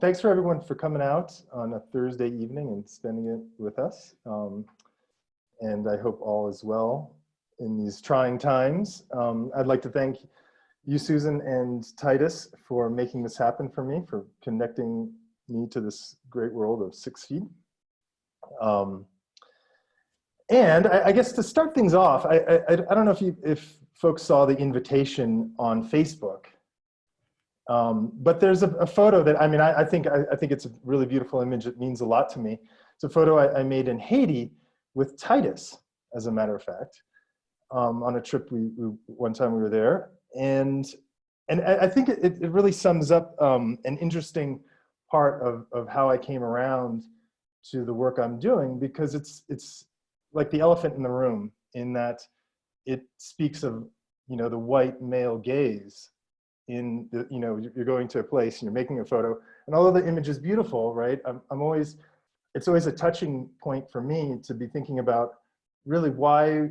thanks for everyone for coming out on a Thursday evening and spending it with us. And I hope all is well in these trying times. I'd like to thank you, Susan and Titus, for making this happen for me, for connecting me to this great world of 6 feet. And I guess to start things off, I don't know if folks saw the invitation on Facebook, but there's a photo that, I think it's a really beautiful image. It means a lot to me. It's a photo I made in Haiti with Titus, as a matter of fact, on a trip one time we were there. And I think it really sums up an interesting part of how I came around to the work I'm doing, because it's like the elephant in the room, in that it speaks of, the white male gaze in the, you're going to a place and you're making a photo, and although the image is beautiful, right? It's always a touching point for me to be thinking about really why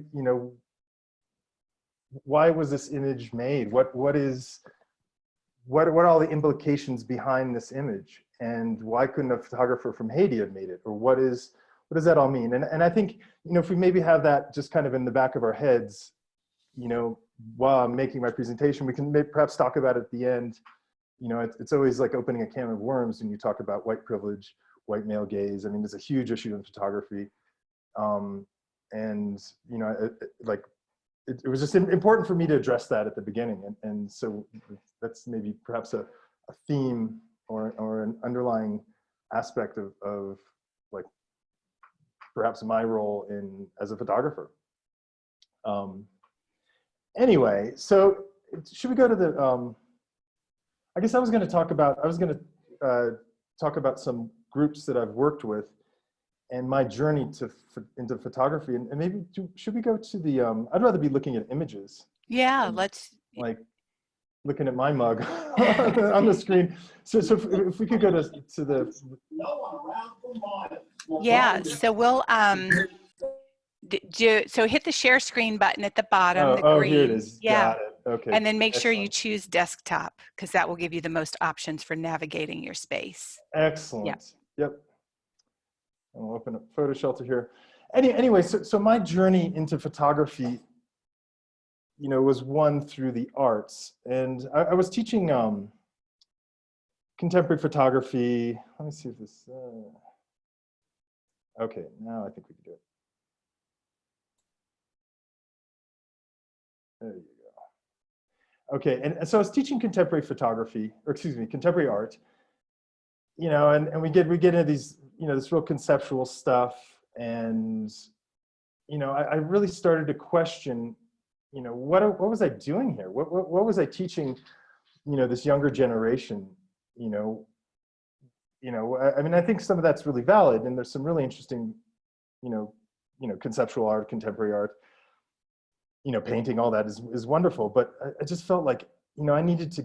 was this image made? What are all the implications behind this image? And why couldn't a photographer from Haiti have made it? Or what does that all mean? And I think, if we maybe have that just kind of in the back of our heads, while I'm making my presentation, we can perhaps talk about it at the end. It's always like opening a can of worms when you talk about white privilege, white male gaze. It's a huge issue in photography. It was just important for me to address that at the beginning. And so that's maybe perhaps a theme or an underlying aspect of like perhaps my role as a photographer. Anyway, so should we go to the, I guess I was going to talk about some groups that I've worked with and my journey into photography, and maybe should we go to the, I'd rather be looking at images. Yeah, let's. Like looking at my mug on the screen. So if we could go to the. Yeah, so we'll, so hit the share screen button at the bottom. The green. Here it is. Yeah. Got it. Okay. And then make sure you choose desktop, because that will give you the most options for navigating your space. Excellent. Yep. And we'll open up Photo Shelter here. Anyway, so my journey into photography, was one through the arts. And I was teaching contemporary photography. Let me see if this, okay, now I think we can do it. There you go. Okay, and so I was teaching contemporary photography, or excuse me, contemporary art, and we get into these, this real conceptual stuff. And, I really started to question, what was I doing here? What was I teaching, this younger generation? I think some of that's really valid, and there's some really interesting, conceptual art, contemporary art, painting, all that is wonderful. But I just felt like, I needed to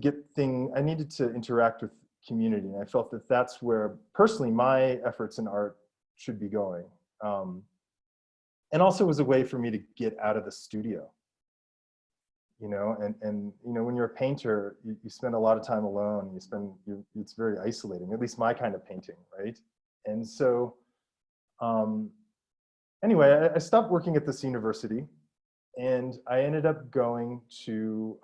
interact with community, and I felt that that's where personally my efforts in art should be going. And also was a way for me to get out of the studio. And when you're a painter, you spend a lot of time alone. It's very isolating, at least my kind of painting, right? And so, anyway, I stopped working at this university, and I ended up going to,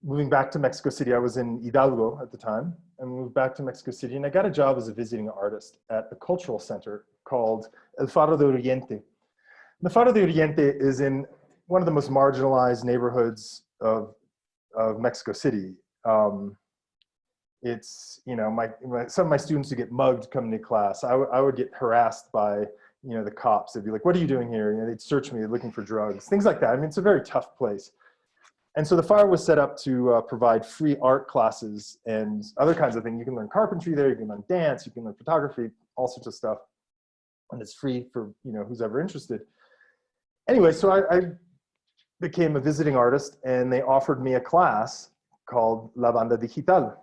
moving back to Mexico City. I was in Hidalgo at the time. I moved back to Mexico City, and I got a job as a visiting artist at a cultural center called El Faro de Oriente. The Faro de Oriente is in one of the most marginalized neighborhoods of Mexico City. It's, some of my students who get mugged coming to class, I would get harassed by, the cops. They'd be like, "What are you doing here?" They'd search me looking for drugs, things like that. It's a very tough place. And so the Faro was set up to provide free art classes and other kinds of things. You can learn carpentry there, you can learn dance, you can learn photography, all sorts of stuff. And it's free for, who's ever interested. Anyway, so I became a visiting artist, and they offered me a class called La Banda Digital,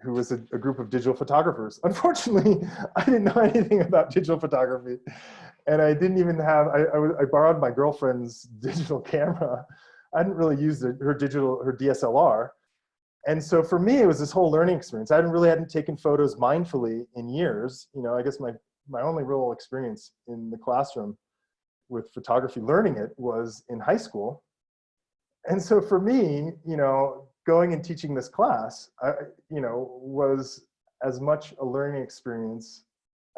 who was a group of digital photographers. Unfortunately, I didn't know anything about digital photography. And I didn't even have, I borrowed my girlfriend's digital camera. I hadn't really used her DSLR. And so for me, it was this whole learning experience. I hadn't taken photos mindfully in years. You know, I guess my only real experience in the classroom with photography, learning it, was in high school. And so for me, you know, going and teaching this class, you know, was as much a learning experience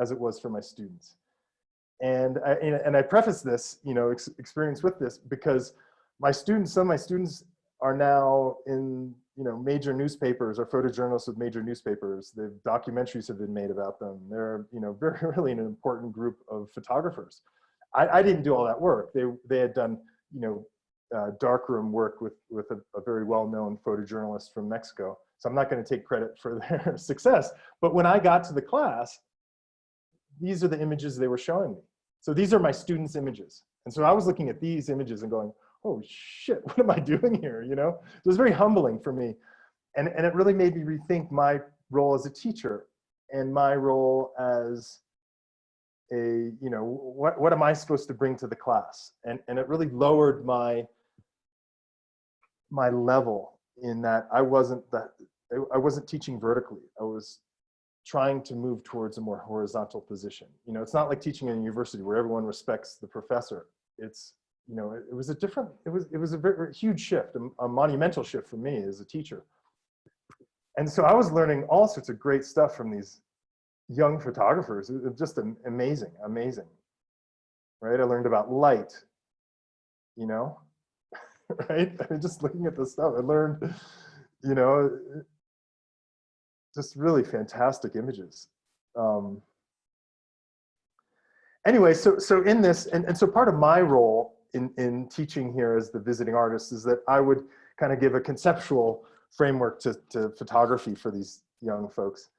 as it was for my students. And I preface this, you know, experience with this because some of my students are now in, you know, major newspapers or photojournalists with major newspapers. The documentaries have been made about them. They're, you know, really an important group of photographers. I didn't do all that work. They had done, you know, darkroom work with a very well-known photojournalist from Mexico. So I'm not going to take credit for their success. But when I got to the class, these are the images they were showing me. So these are my students' images. And so I was looking at these images and going, oh shit, what am I doing here? You know, it was very humbling for me. And it really made me rethink my role as a teacher and my role as a, you know, what am I supposed to bring to the class? And it really lowered my level in that I wasn't teaching vertically. I was trying to move towards a more horizontal position. You know, it's not like teaching in a university where everyone respects the professor. It's, you know, it was a very huge shift, a monumental shift for me as a teacher. And so I was learning all sorts of great stuff from these young photographers. It was just amazing, right? I learned about light, you know, right? I mean, just looking at this stuff, I learned, you know, just really fantastic images. Anyway, so in this, and so part of my role in teaching here as the visiting artist is that I would kind of give a conceptual framework to photography for these young folks.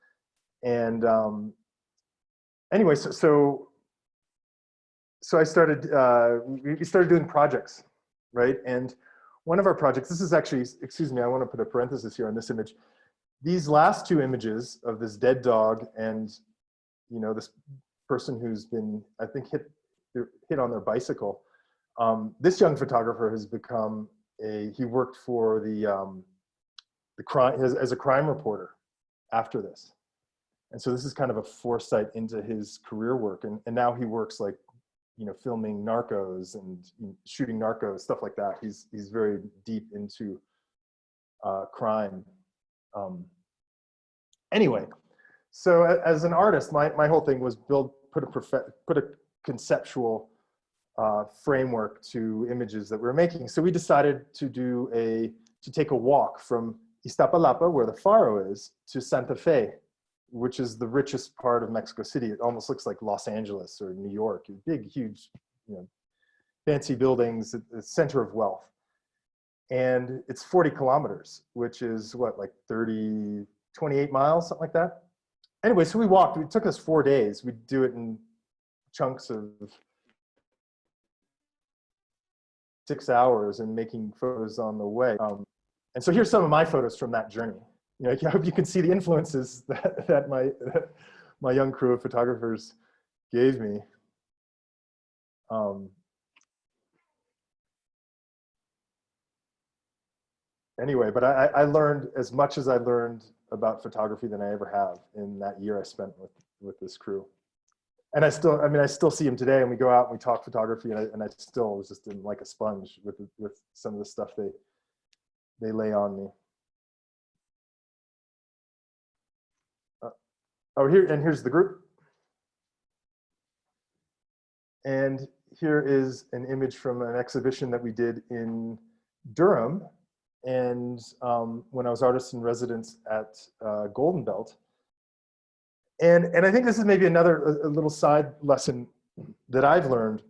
And anyway, so I started, we started doing projects, right? And one of our projects, this is actually, excuse me, I want to put a parenthesis here on this image. These last two images of this dead dog and, you know, this person who's been, I think, hit on their bicycle. This young photographer has become he worked for the crime, as a crime reporter after this. And so this is kind of a foresight into his career work. And now he works like, you know, filming narcos and shooting narcos, stuff like that. He's very deep into crime. Anyway, so as an artist, my whole thing was put a conceptual framework to images that we were making. So we decided to take a walk from Iztapalapa, where the Faro is, to Santa Fe, which is the richest part of Mexico City. It almost looks like Los Angeles or New York. Big, huge, you know, fancy buildings, the center of wealth. And it's 40 kilometers, which is what, like 28 miles, something like that. Anyway, so we walked. It took us 4 days. We'd do it in chunks of 6 hours and making photos on the way. And so here's some of my photos from that journey. You know, I hope you can see the influences that my young crew of photographers gave me. Anyway, but I learned as much as I learned about photography than I ever have in that year I spent with this crew. And I still see them today, and we go out and we talk photography, and I still was just in like a sponge with some of the stuff they lay on me. Here's the group. And here is an image from an exhibition that we did in Durham, and when I was artist in residence at Golden Belt. And I think this is maybe a little side lesson that I've learned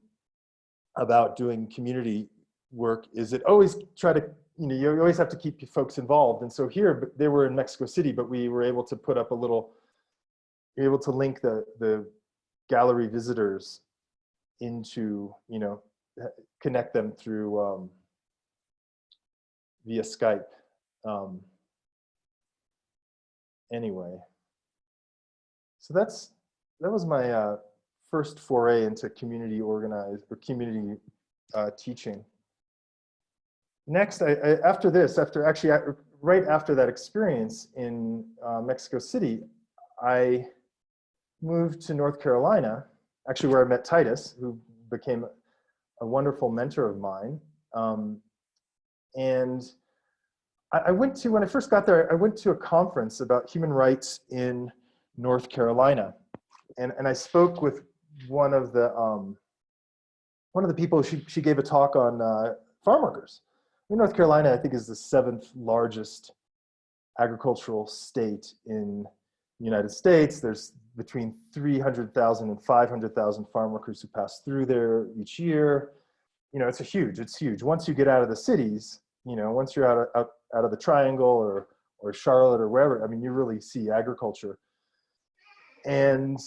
about doing community work, is that always try to, you know, you always have to keep your folks involved. And so here, they were in Mexico City, but we were able to put up able to link the gallery visitors into, you know, connect them through via Skype. Anyway, so that was my first foray into community organized or community teaching. Next, after right after that experience in Mexico City, I moved to North Carolina, actually where I met Titus, who became a wonderful mentor of mine. And I went to, when I first got there, I went to a conference about human rights in North Carolina. And I spoke with one of the people. She gave a talk on farm workers. In North Carolina, I think, is the 7th largest agricultural state in the United States. There's between 300,000 and 500,000 farm workers who pass through there each year. You know, it's huge. Once you get out of the cities, you know, once you're out of the Triangle or Charlotte or wherever, I mean, you really see agriculture. And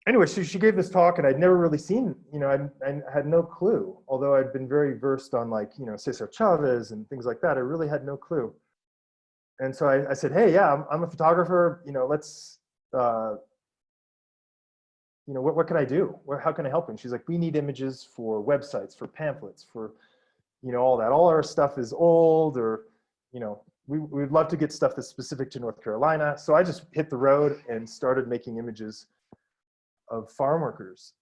anyway, she gave this talk, and I'd never really seen, you know, I had no clue, although I'd been very versed on, like, you know, Cesar Chavez and things like that. I really had no clue. And so I said, hey, yeah, I'm a photographer, you know, let's, you know, what can I do? How can I help you? And she's like, we need images for websites, for pamphlets, for, you know, all that. All our stuff is old, or, you know, we'd love to get stuff that's specific to North Carolina. So I just hit the road and started making images of farm workers.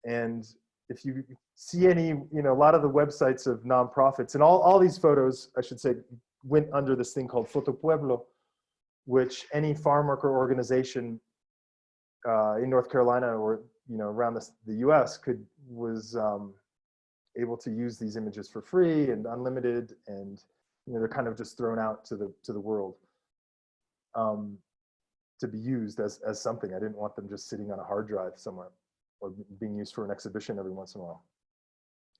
And if you see any, you know, a lot of the websites of nonprofits, and all these photos, I should say, went under this thing called Foto Pueblo, which any farm worker organization in North Carolina or, you know, around the US was able to use these images for free and unlimited, and, you know, they're kind of just thrown out to the world to be used as something. I didn't want them just sitting on a hard drive somewhere or being used for an exhibition every once in a while.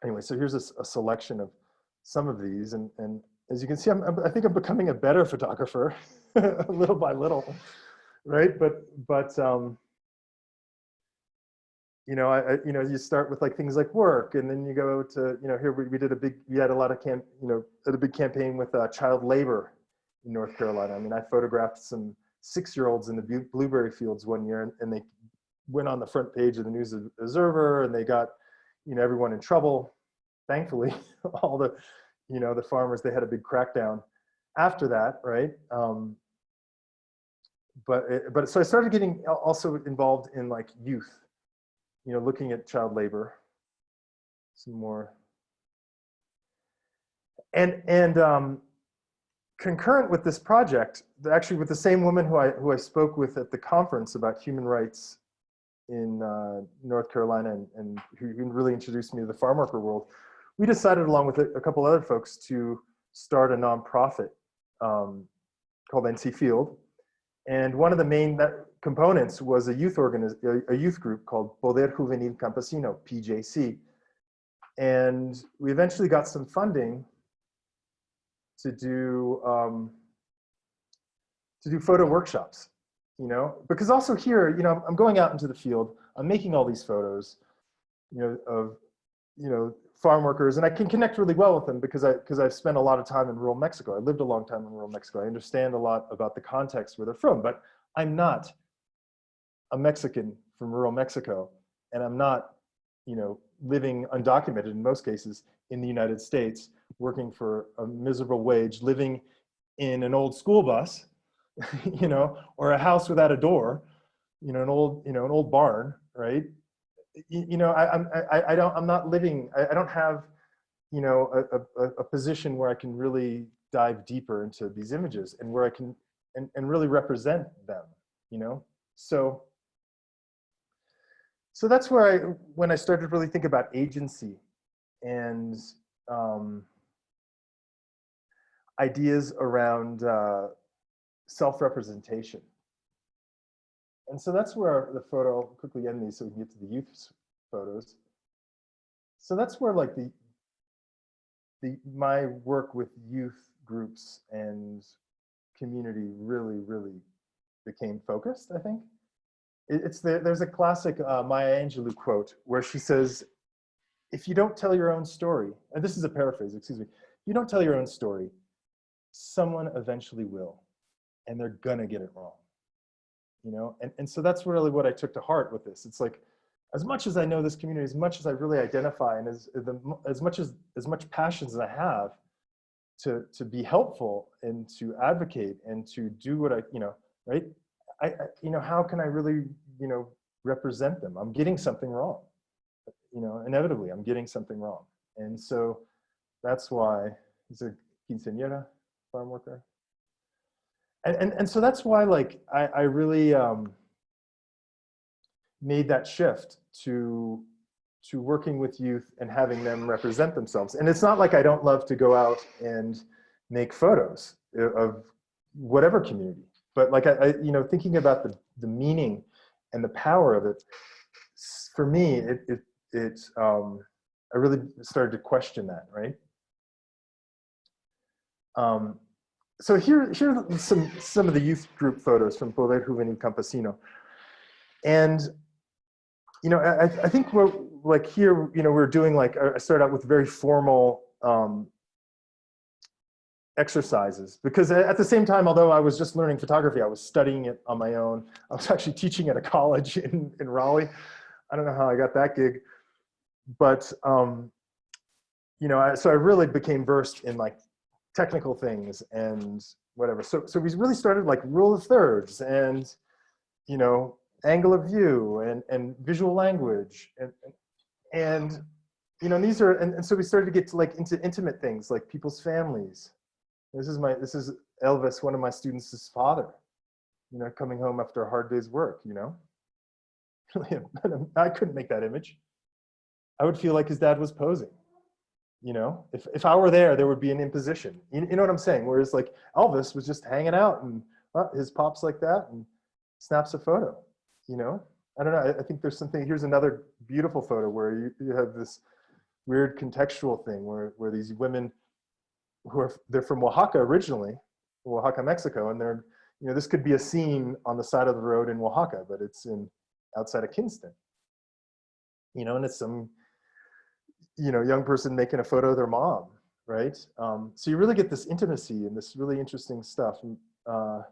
Anyway, so here's a selection of some of these, and as you can see, I think I'm becoming a better photographer little by little, right? But you know, you know, you start with like things like work, and then you go to, you know, here we had a lot of a big campaign with child labor in North Carolina. I mean, I photographed some 6-year-olds in the blueberry fields one year, and they went on the front page of the News Observer, and they got, you know, everyone in trouble. Thankfully, all the, you know, the farmers, they had a big crackdown after that, right? But so I started getting also involved in like youth, you know, looking at child labor, some more. And concurrent with this project, actually with the same woman who I spoke with at the conference about human rights in North Carolina, and who really introduced me to the farm worker world, we decided, along with a couple other folks, to start a nonprofit called NC Field. And one of the main components was a youth group called Poder Juvenil Campesino, PJC. And we eventually got some funding to do photo workshops, you know, because also here, you know, I'm going out into the field, I'm making all these photos, you know, of, you know, farm workers, and I can connect really well with them because I've spent a lot of time in rural Mexico. I lived a long time in rural Mexico. I understand a lot about the context where they're from, but I'm not a Mexican from rural Mexico, and I'm not, you know, living undocumented in most cases in the United States, working for a miserable wage, living in an old school bus, you know, or a house without a door, you know, an old barn, right? You know, I'm not living, I don't have, you know, a position where I can really dive deeper into these images and where I can, and really represent them, you know? So that's where when I started to really think about agency and ideas around self-representation. And so that's where the photo, I'll quickly end these so we can get to the youth photos. So that's where like my work with youth groups and community really became focused, I think. There's a classic Maya Angelou quote where she says, if you don't tell your own story, and this is a paraphrase, excuse me, if you don't tell your own story, someone eventually will, and they're gonna get it wrong. You know, and so that's really what I took to heart with this. It's like, as much as I know this community, as much as I really identify, and as much passion as I have, to be helpful and to advocate and to do what I, right? How can I really, represent them? I'm getting something wrong. Inevitably, I'm getting something wrong. And so that's why he's a quinceañera, farm worker. And so that's why, like, I really made that shift to working with youth and having them represent themselves. And it's not like I don't love to go out and make photos of whatever community, but like thinking about the meaning and the power of it, for me, I really started to question that, right? So here's some of the youth group photos from Poder Juvenil Campesino. And, I think we're like here, we're doing like, I started out with very formal exercises, because at the same time, although I was just learning photography, I was studying it on my own. I was actually teaching at a college in Raleigh. I don't know how I got that gig, but, so I really became versed in like technical things and whatever. So we really started like rule of thirds and, angle of view and visual language. And these are, and so we started to get to like into intimate things like people's families. This is Elvis, one of my students' father, coming home after a hard day's work, I couldn't make that image. I would feel like his dad was posing. If I were there would be an imposition. You know what I'm saying? Whereas like Elvis was just hanging out and his pop's like that and snaps a photo, I don't know. I think there's something, here's another beautiful photo where you have this weird contextual thing where these women they're from Oaxaca originally, Oaxaca, Mexico, and they're, this could be a scene on the side of the road in Oaxaca, but it's outside of Kingston, and it's some, young person making a photo of their mom, right? So you really get this intimacy and this really interesting stuff that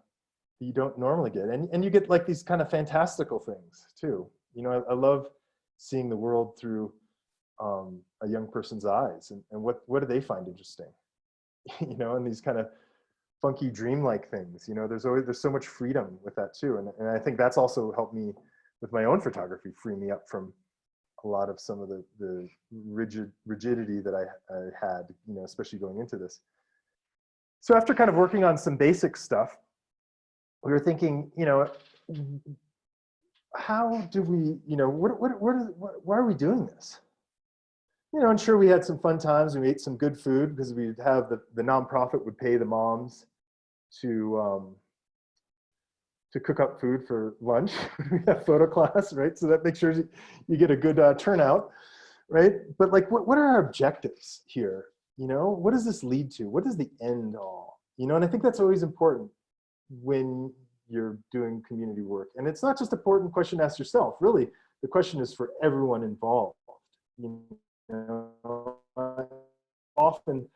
you don't normally get. And you get like these kind of fantastical things too. I love seeing the world through a young person's eyes and what do they find interesting, and these kind of funky dreamlike things, there's so much freedom with that too. And I think that's also helped me with my own photography, free me up from a lot of some of the rigidity that I had, especially going into this. So after kind of working on some basic stuff, we were thinking, how do we, why are we doing this? And sure, we had some fun times. We ate some good food because we'd have the nonprofit would pay the moms to cook up food for lunch. We have photo class, right? So that makes sure you get a good turnout, right? But like, what are our objectives here? What does this lead to? What is the end all? And I think that's always important when you're doing community work. And it's not just an important question to ask yourself, really. The question is for everyone involved. Often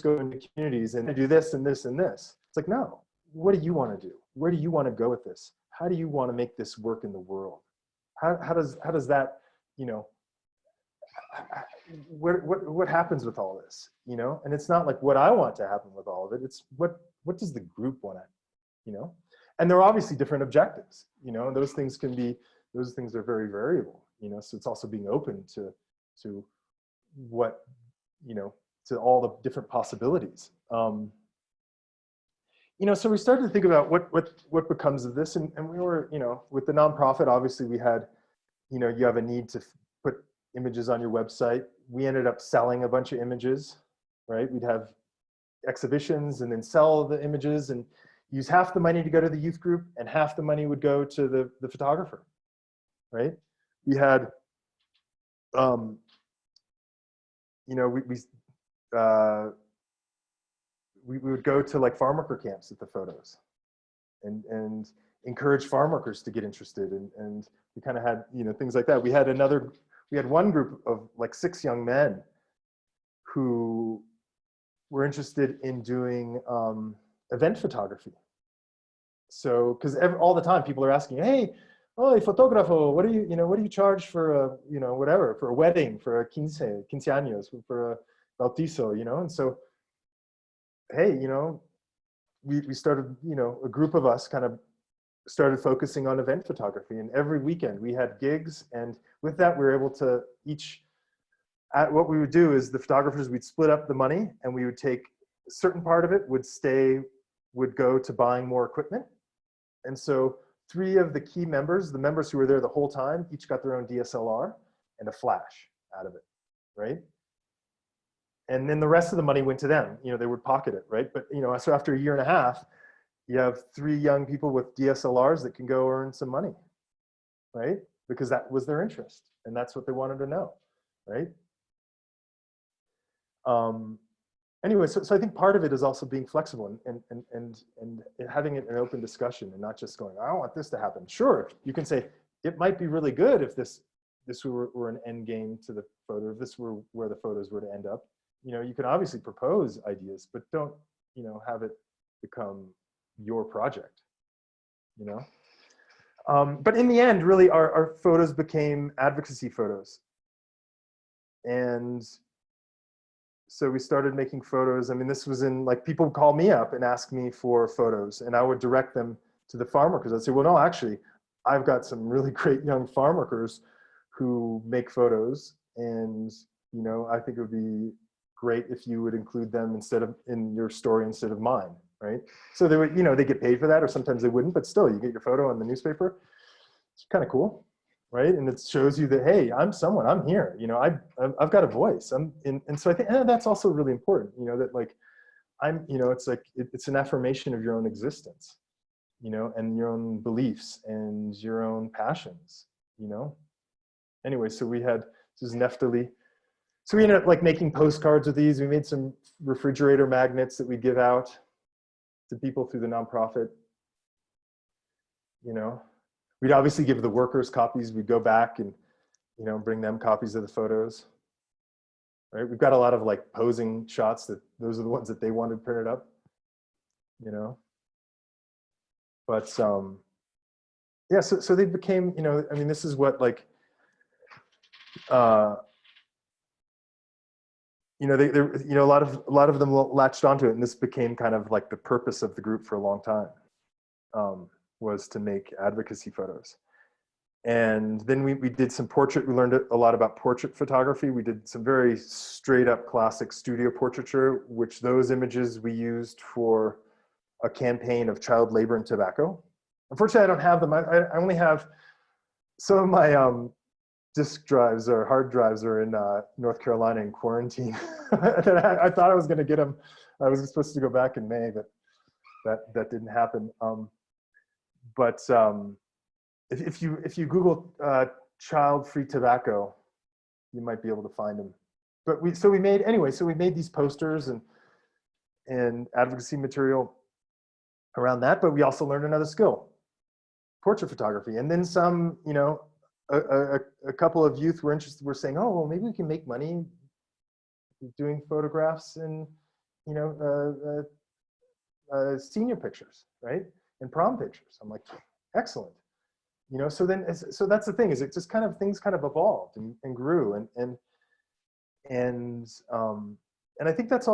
go into communities and do this and this and this. It's like, no, what do you want to do? Where do you want to go with this? How do you want to make this work in the world? How does that, what happens with all this, And it's not like what I want to happen with all of it. It's what does the group want to, And there are obviously different objectives, and those things are very variable, So it's also being open to what, to all the different possibilities. So we started to think about what becomes of this, and we were, with the nonprofit, obviously we had, you have a need to put images on your website. We ended up selling a bunch of images, right? We'd have exhibitions and then sell the images and use half the money to go to the youth group and half the money would go to the photographer, right? We had, we would go to like farm worker camps at the photos and encourage farm workers to get interested. And we kind of had, things like that. We had one group of like 6 young men who were interested in doing event photography. So, because all the time people are asking, hey, oh, photographer, what do you charge for a, whatever, for a wedding, for a quinceaños, for a bautizo, And so hey, you know, we started, you know, a group of us kind of started focusing on event photography, and every weekend we had gigs, and with that we were able to what we would do is the photographers, we'd split up the money, and we would take a certain part of it would go to buying more equipment. And so 3 of the key members, the members who were there the whole time, each got their own DSLR and a flash out of it, right? And then the rest of the money went to them. You know, they would pocket it, right? But, you know, so after a year and a half, you have 3 young people with DSLRs that can go earn some money, right? Because that was their interest, and that's what they wanted to know, right? Anyway, so I think part of it is also being flexible and having an open discussion, and not just going, I don't want this to happen. Sure, you can say, it might be really good if this were an end game to the photo, if this were where the photos were to end up. You know, you can obviously propose ideas, but don't, you know, have it become your project, you know? But in the end, really, our photos became advocacy photos. And so we started making photos. I mean, this was in, like, people would call me up and ask me for photos, and I would direct them to the farm workers. I'd say, well, no, actually, I've got some really great young farm workers who make photos, and, you know, I think it would be great if you would include them in your story instead of mine, right? So they would, you know, they get paid for that, or sometimes they wouldn't, but still, you get your photo in the newspaper. It's kind of cool, right? And it shows you that, hey, I'm someone, I'm here, you know, I've got a voice. And so I think that's also really important, you know, that, like, you know, it's like, it's an affirmation of your own existence, you know, and your own beliefs and your own passions, you know? Anyway, so this is Neftali. So we ended up, like, making postcards with these. We made some refrigerator magnets that we give out to people through the nonprofit, you know. We'd obviously give the workers copies. We'd go back and, you know, bring them copies of the photos, right? We've got a lot of, like, posing shots that those are the ones that they wanted printed up, you know. But yeah, so they became, you know, I mean, this is what, like, you know, you know, a lot of them latched onto it, and this became kind of like the purpose of the group for a long time, was to make advocacy photos. And then we did some portrait. We learned a lot about portrait photography. We did some very straight up classic studio portraiture, which those images we used for a campaign of child labor and tobacco. Unfortunately, I don't have them. I only have some of my disk drives or hard drives are in North Carolina in quarantine. I thought I was going to get them. I was supposed to go back in May, but that didn't happen. But if you Google child-free tobacco, you might be able to find them. But we made these posters and advocacy material around that. But we also learned another skill, portrait photography, and then some. You know, a couple of youth were interested. We're saying, oh, well, maybe we can make money doing photographs and, you know, senior pictures, right, and prom pictures. I'm like, excellent. You know, so that's the thing, is it just kind of, things kind of evolved and grew, and I think that's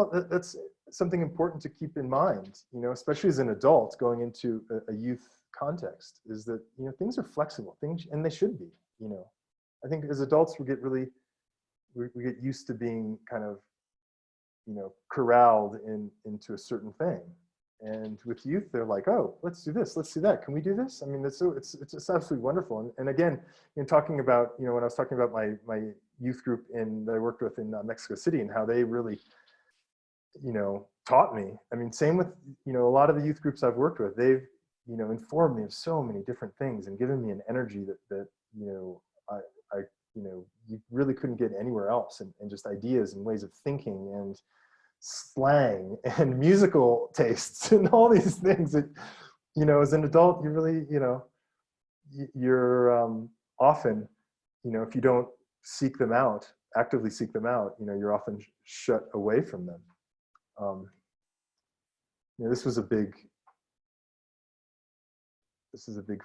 something important to keep in mind, you know, especially as an adult going into a youth context, is that, you know, things are flexible, and they should be, you know. I think as adults we get used to being kind of, you know, corralled into a certain thing. And with youth, they're like, oh, let's do this, let's do that. Can we do this? I mean, it's just absolutely wonderful. And again, in talking about, you know, when I was talking about my youth group that I worked with in Mexico City, and how they really, you know, taught me. I mean, same with, you know, a lot of the youth groups I've worked with, they've, you know, informed me of so many different things and given me an energy that you know, I you know, you really couldn't get anywhere else, and just ideas and ways of thinking and slang and musical tastes and all these things that, you know, as an adult, you really, you know, you're often, you know, if you don't actively seek them out, you know, you're often shut away from them. You know, this is a big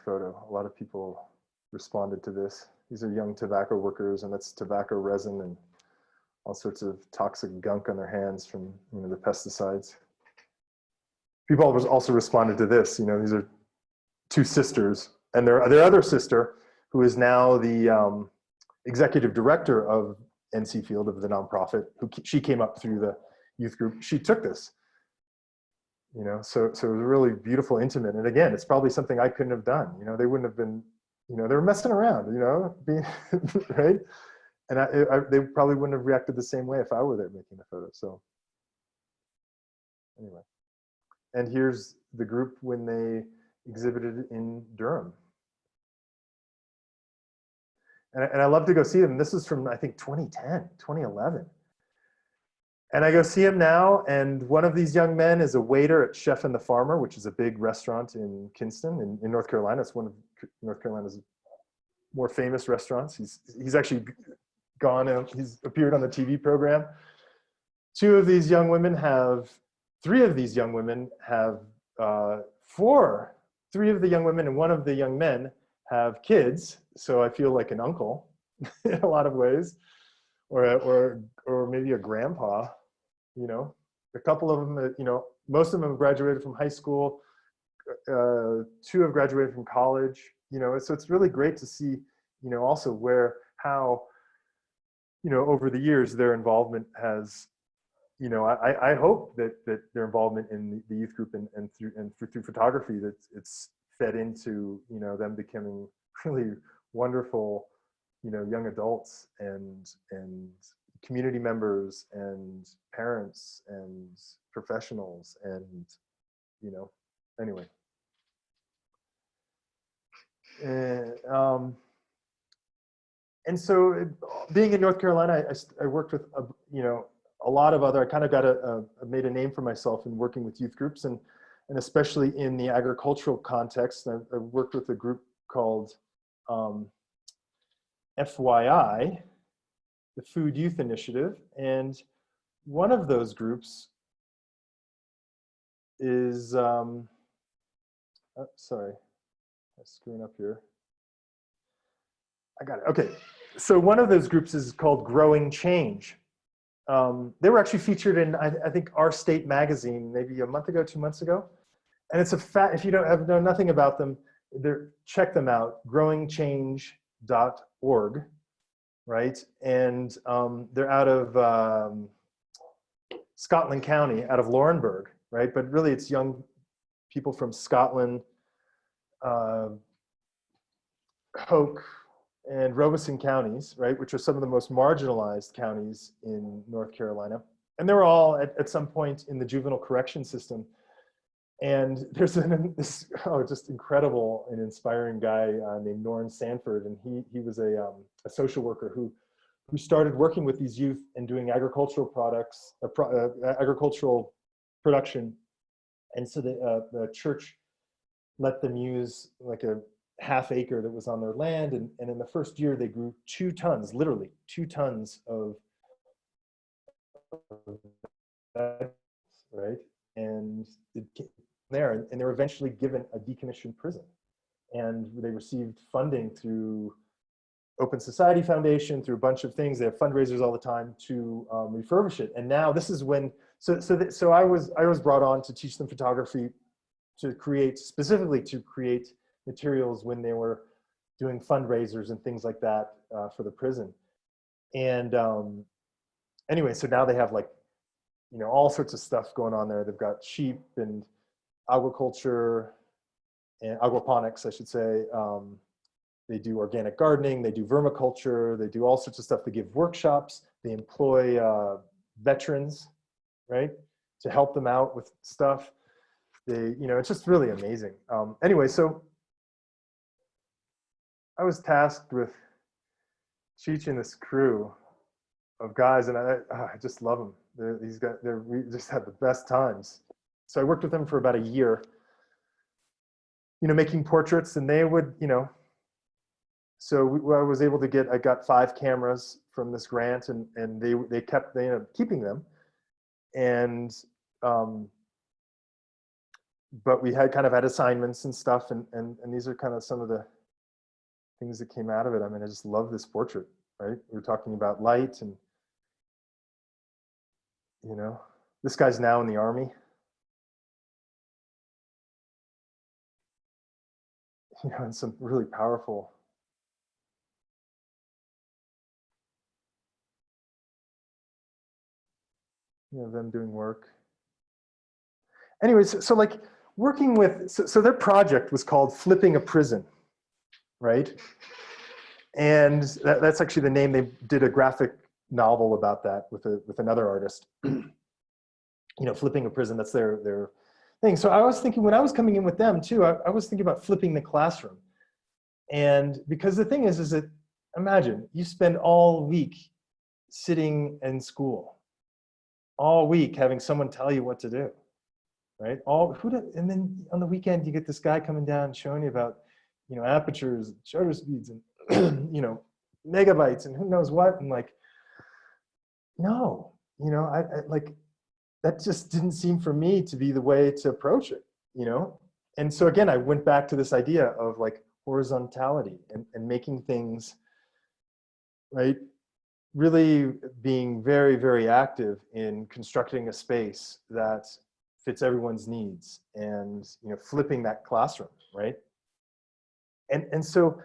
photo. A lot of people responded to this. These are young tobacco workers, and that's tobacco resin and all sorts of toxic gunk on their hands from, you know, the pesticides. people also responded to this. You know, these are two sisters, and their other sister, who is now the executive director of NC Field, of the nonprofit, she came up through the youth group. She took this, you know, so it was really beautiful, intimate. And again, it's probably something I couldn't have done. You know, they wouldn't have been, you know, they were messing around, you know, being right. And they probably wouldn't have reacted the same way if I were there making the photo. So anyway, and here's the group when they exhibited in Durham. And I love to go see them. This is from, I think, 2010, 2011. And I go see him now, and one of these young men is a waiter at Chef and the Farmer, which is a big restaurant in Kinston, in North Carolina. It's one of North Carolina's more famous restaurants. He's actually gone and he's appeared on the TV program. Three of these young women have, three of the young women and one of the young men have kids. So I feel like an uncle in a lot of ways, or maybe a grandpa, you know. A couple of them, you know, most of them have graduated from high school. Two have graduated from college, you know. So it's really great to see, you know, also how, you know, over the years their involvement has, you know, I hope that their involvement in the youth group and through photography, that it's fed into, you know, them becoming really wonderful, you know, young adults and community members and parents and professionals, and, you know, anyway. And so being in North Carolina, I worked with, you know, a lot of other, I kind of made a name for myself in working with youth groups, and especially in the agricultural context. I worked with a group called FYI, the Food Youth Initiative. And one of those groups is, sorry, I'm screwing up here. I got it, okay. So one of those groups is called Growing Change. They were actually featured in, I think, Our State magazine, maybe a month ago, 2 months ago. And it's if you don't know nothing about them, check them out, growingchange.org, right? And they're out of Scotland County, out of Laurenburg, right? But really it's young people from Scotland, Hoke, and Robeson counties, right, which are some of the most marginalized counties in North Carolina. And they were all at some point in the juvenile correction system. And there's this just incredible and inspiring guy named Norrin Sanford, and he was a social worker who started working with these youth and doing agricultural products, agricultural production. And so the church let them use like a half acre that was on their land, and in the first year they grew 2 tons, literally 2 tons of right? And it came there, and they were eventually given a decommissioned prison, and they received funding through Open Society Foundation, through a bunch of things. They have fundraisers all the time to refurbish it. And now this is when, so I was brought on to teach them photography, specifically to create materials when they were doing fundraisers and things like that for the prison. And anyway, so now they have, like, you know, all sorts of stuff going on there. They've got sheep and agriculture and aquaponics, I should say. They do organic gardening, they do vermiculture, they do all sorts of stuff. They give workshops, they employ veterans, right, to help them out with stuff. They, you know, it's just really amazing. Anyway, so I was tasked with teaching this crew of guys, and I just love them. We just had the best times. So I worked with them for about a year, you know, making portraits, and they would, you know, so I got 5 cameras from this grant, and they ended up keeping them. And, but we had kind of had assignments and stuff, and these are kind of some of the things that came out of it. I mean, I just love this portrait, right? We were talking about light, and, you know, this guy's now in the Army. you know, and some really powerful, you know, them doing work. Anyways, so like working with, so their project was called Flipping a Prison, right? And that's actually the name. They did a graphic novel about that with another artist. You know, flipping a prison, that's their thing. So I was thinking, when I was coming in with them too, I was thinking about flipping the classroom. And because the thing is that, imagine you spend all week sitting in school, all week having someone tell you what to do, right? And then on the weekend, you get this guy coming down showing you about, you know, apertures, shutter speeds, and, you know, megabytes and who knows what. And like, no, you know, I like, that just didn't seem for me to be the way to approach it, you know? And so again, I went back to this idea of like horizontality and making things, right? Really being very, very active in constructing a space that fits everyone's needs and, you know, flipping that classroom, right? And so,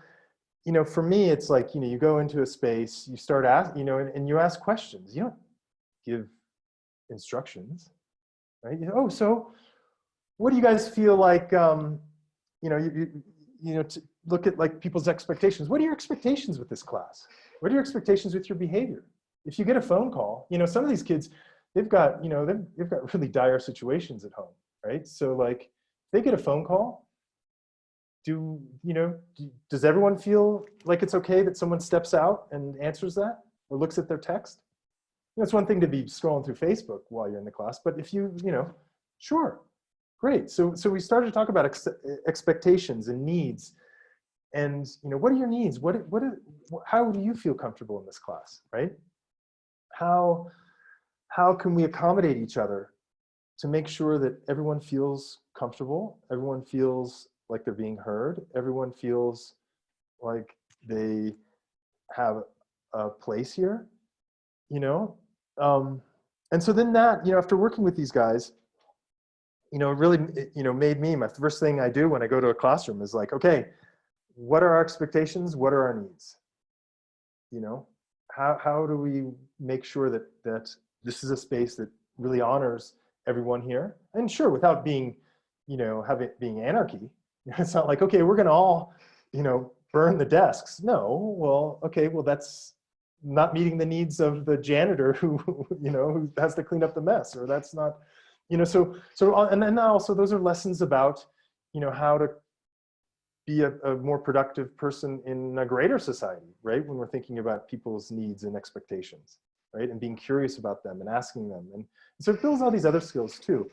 you know, for me, it's like, you know, you go into a space, you start asking, you know, and you ask questions. You don't give instructions. Right? Oh, so what do you guys feel like, you know, you know, to look at like people's expectations. What are your expectations with this class? What are your expectations with your behavior? If you get a phone call, you know, some of these kids, they've got, you know, they've got really dire situations at home, right? So like, if they get a phone call, does everyone feel like it's okay that someone steps out and answers that or looks at their text? It's one thing to be scrolling through Facebook while you're in the class, but if you know, sure, great. So we started to talk about expectations and needs, and you know, what are your needs? How do you feel comfortable in this class, right? How can we accommodate each other to make sure that everyone feels comfortable, everyone feels like they're being heard, everyone feels like they have a place here, you know? And so then that, you know, after working with these guys, you know, it really, you know, made me, my first thing I do when I go to a classroom is like, okay, what are our expectations? What are our needs? You know, how do we make sure that this is a space that really honors everyone here? And sure, without being, you know, being anarchy. It's not like, okay, we're going to all, you know, burn the desks. No, well, okay, well, that's not meeting the needs of the janitor who, you know, who has to clean up the mess, or that's not, you know, so, and then also those are lessons about, you know, how to be a more productive person in a greater society, right? When we're thinking about people's needs and expectations, right? And being curious about them and asking them. And so it builds all these other skills too.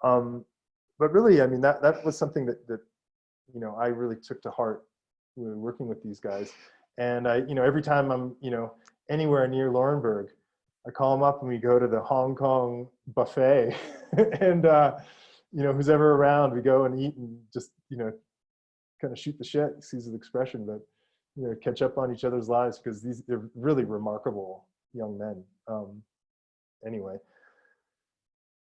But really, I mean, that was something that, you know, I really took to heart when we were working with these guys. And I, you know, every time I'm, you know, anywhere near Laurenburg, I call them up and we go to the Hong Kong buffet. And, you know, who's ever around, we go and eat and just, you know, kind of shoot the shit, excuse the expression, but, you know, catch up on each other's lives, because they're really remarkable young men. Anyway,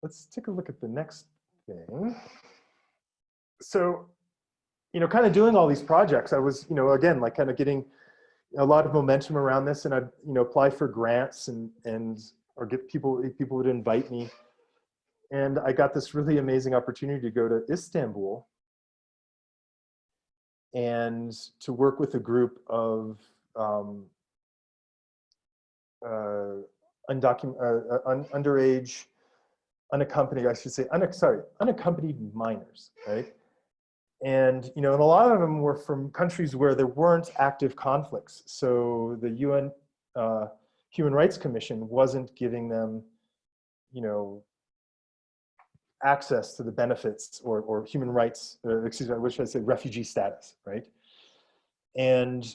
let's take a look at the next thing. So, you know, kind of doing all these projects, I was, you know, again, like kind of getting a lot of momentum around this, and I'd, you know, apply for grants or get people would invite me. And I got this really amazing opportunity to go to Istanbul and to work with a group of underage, unaccompanied, I should say, unaccompanied minors, right? And, you know, and a lot of them were from countries where there weren't active conflicts. So the UN Human Rights Commission wasn't giving them, you know, access to the benefits or human rights, excuse me, what should I say, refugee status, right? And,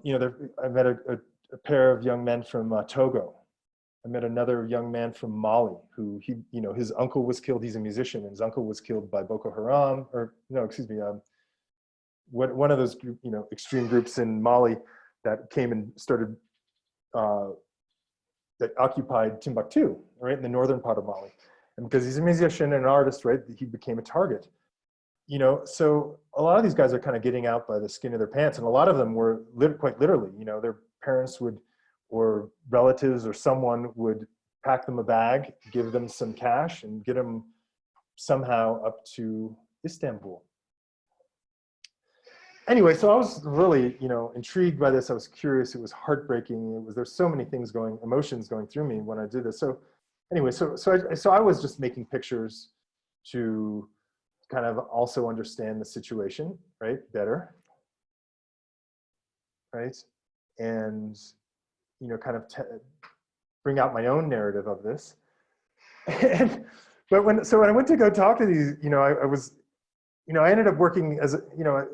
you know, I met a pair of young men from Togo. I met another young man from Mali who you know, his uncle was killed. He's a musician, and his uncle was killed by Boko Haram, or no, excuse me, one of those group, you know, extreme groups in Mali that came and started, that occupied Timbuktu, right, in the northern part of Mali. And because he's a musician and an artist, right, he became a target. you know, so a lot of these guys are kind of getting out by the skin of their pants, and a lot of them were quite literally, you know, their parents would, or relatives or someone would pack them a bag, give them some cash, and get them somehow up to Istanbul. Anyway, so I was really, you know, intrigued by this. I was curious. It was heartbreaking. There's so many things emotions going through me when I did this. So anyway, so I was just making pictures to kind of also understand the situation, right, better, right, and, you know, kind of bring out my own narrative of this. But when I went to go talk to these, you know, I was, you know, I ended up working as, you know,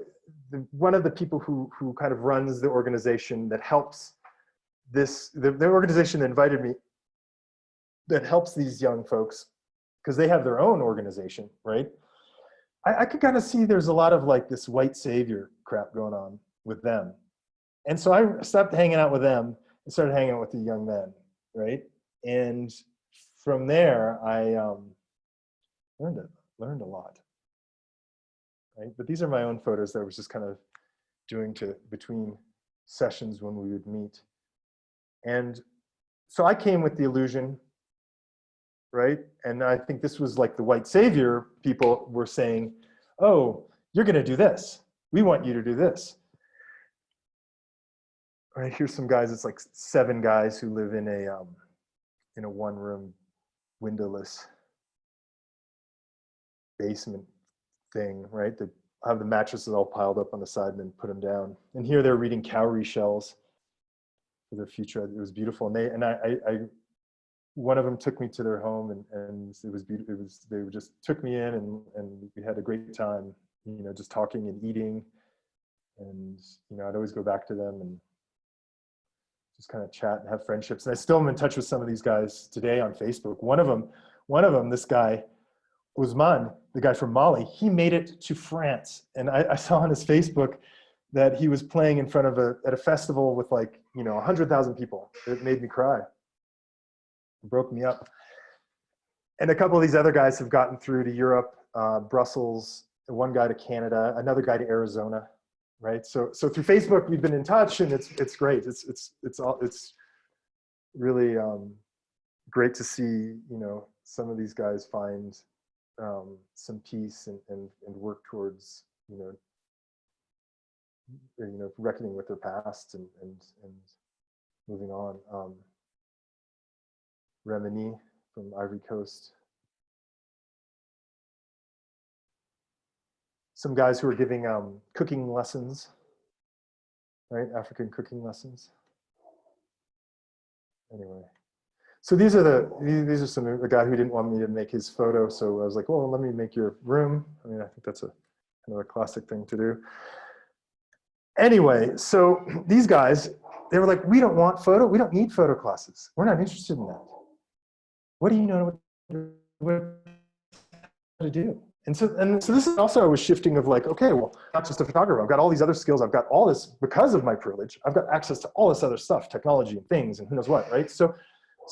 one of the people who kind of runs the organization that helps this, the organization that invited me, that helps these young folks, because they have their own organization, right? I could kind of see there's a lot of like this white savior crap going on with them. And so I stopped hanging out with them and started hanging out with the young men, right? And from there, I learned a lot, right? But these are my own photos that I was just kind of doing between sessions when we would meet. And so I came with the illusion, right? And I think this was like the white savior people were saying, oh, you're going to do this. We want you to do this. All right, here's some guys. It's like 7 guys who live in a one-room, windowless basement thing, right? They have the mattresses all piled up on the side and then put them down. And here they're reading cowrie shells for their future. It was beautiful. And I one of them took me to their home, and it was beautiful. They just took me in, and we had a great time, you know, just talking and eating. And, you know, I'd always go back to them and just kind of chat and have friendships. And I still am in touch with some of these guys today on Facebook. One of them, this guy, Usman, the guy from Mali, he made it to France. And I saw on his Facebook that he was playing in front of at a festival with like, you know, 100,000 people. It made me cry. It broke me up. And a couple of these other guys have gotten through to Europe, Brussels, one guy to Canada, another guy to Arizona, right? So through Facebook, we've been in touch, and it's great. It's really great to see, you know, some of these guys find some peace and work towards, you know, reckoning with their past and moving on. Remini from Ivory Coast. Some guys who are giving cooking lessons, right? African cooking lessons. Anyway, so these are the guy who didn't want me to make his photo, so I was like, well, let me make your room. I mean, I think that's kind of a classic thing to do. Anyway, so these guys, they were like, we don't need photo classes. We're not interested in that. What do you know what to do? And so this is also, I was shifting of like, okay, well, not just a photographer. I've got all these other skills. I've got all this, because of my privilege, I've got access to all this other stuff, technology and things and who knows what, right? So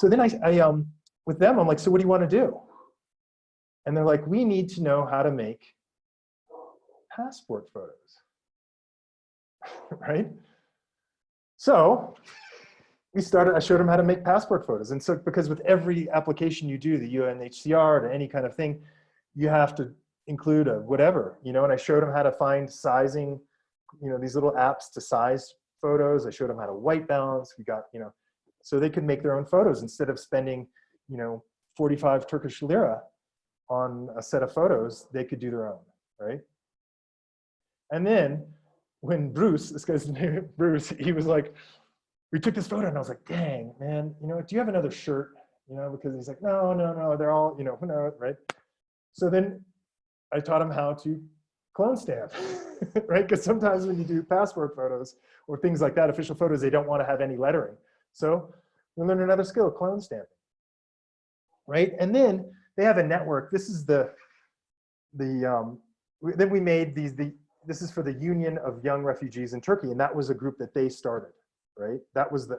then I with them, I'm like, so what do you want to do? And they're like, we need to know how to make passport photos, right? So I showed them how to make passport photos. And so, because with every application you do, the UNHCR to any kind of thing, you have to include a whatever, you know, and I showed them how to find sizing, you know, these little apps to size photos. I showed them how to white balance. We got, you know, so they could make their own photos instead of spending, you know, 45 Turkish lira on a set of photos, they could do their own, right? And then when Bruce, this guy's name, Bruce, he was like, we took this photo and I was like, dang, man, you know, do you have another shirt? You know, because he's like, no, they're all, you know, who knows, right? So then I taught him how to clone stamp, right? Because sometimes when you do passport photos or things like that, official photos, they don't want to have any lettering. So we learned another skill, clone stamping, right? And then they have a network. This is then we made this is for the Union of Young Refugees in Turkey, and that was a group that they started. Right? That was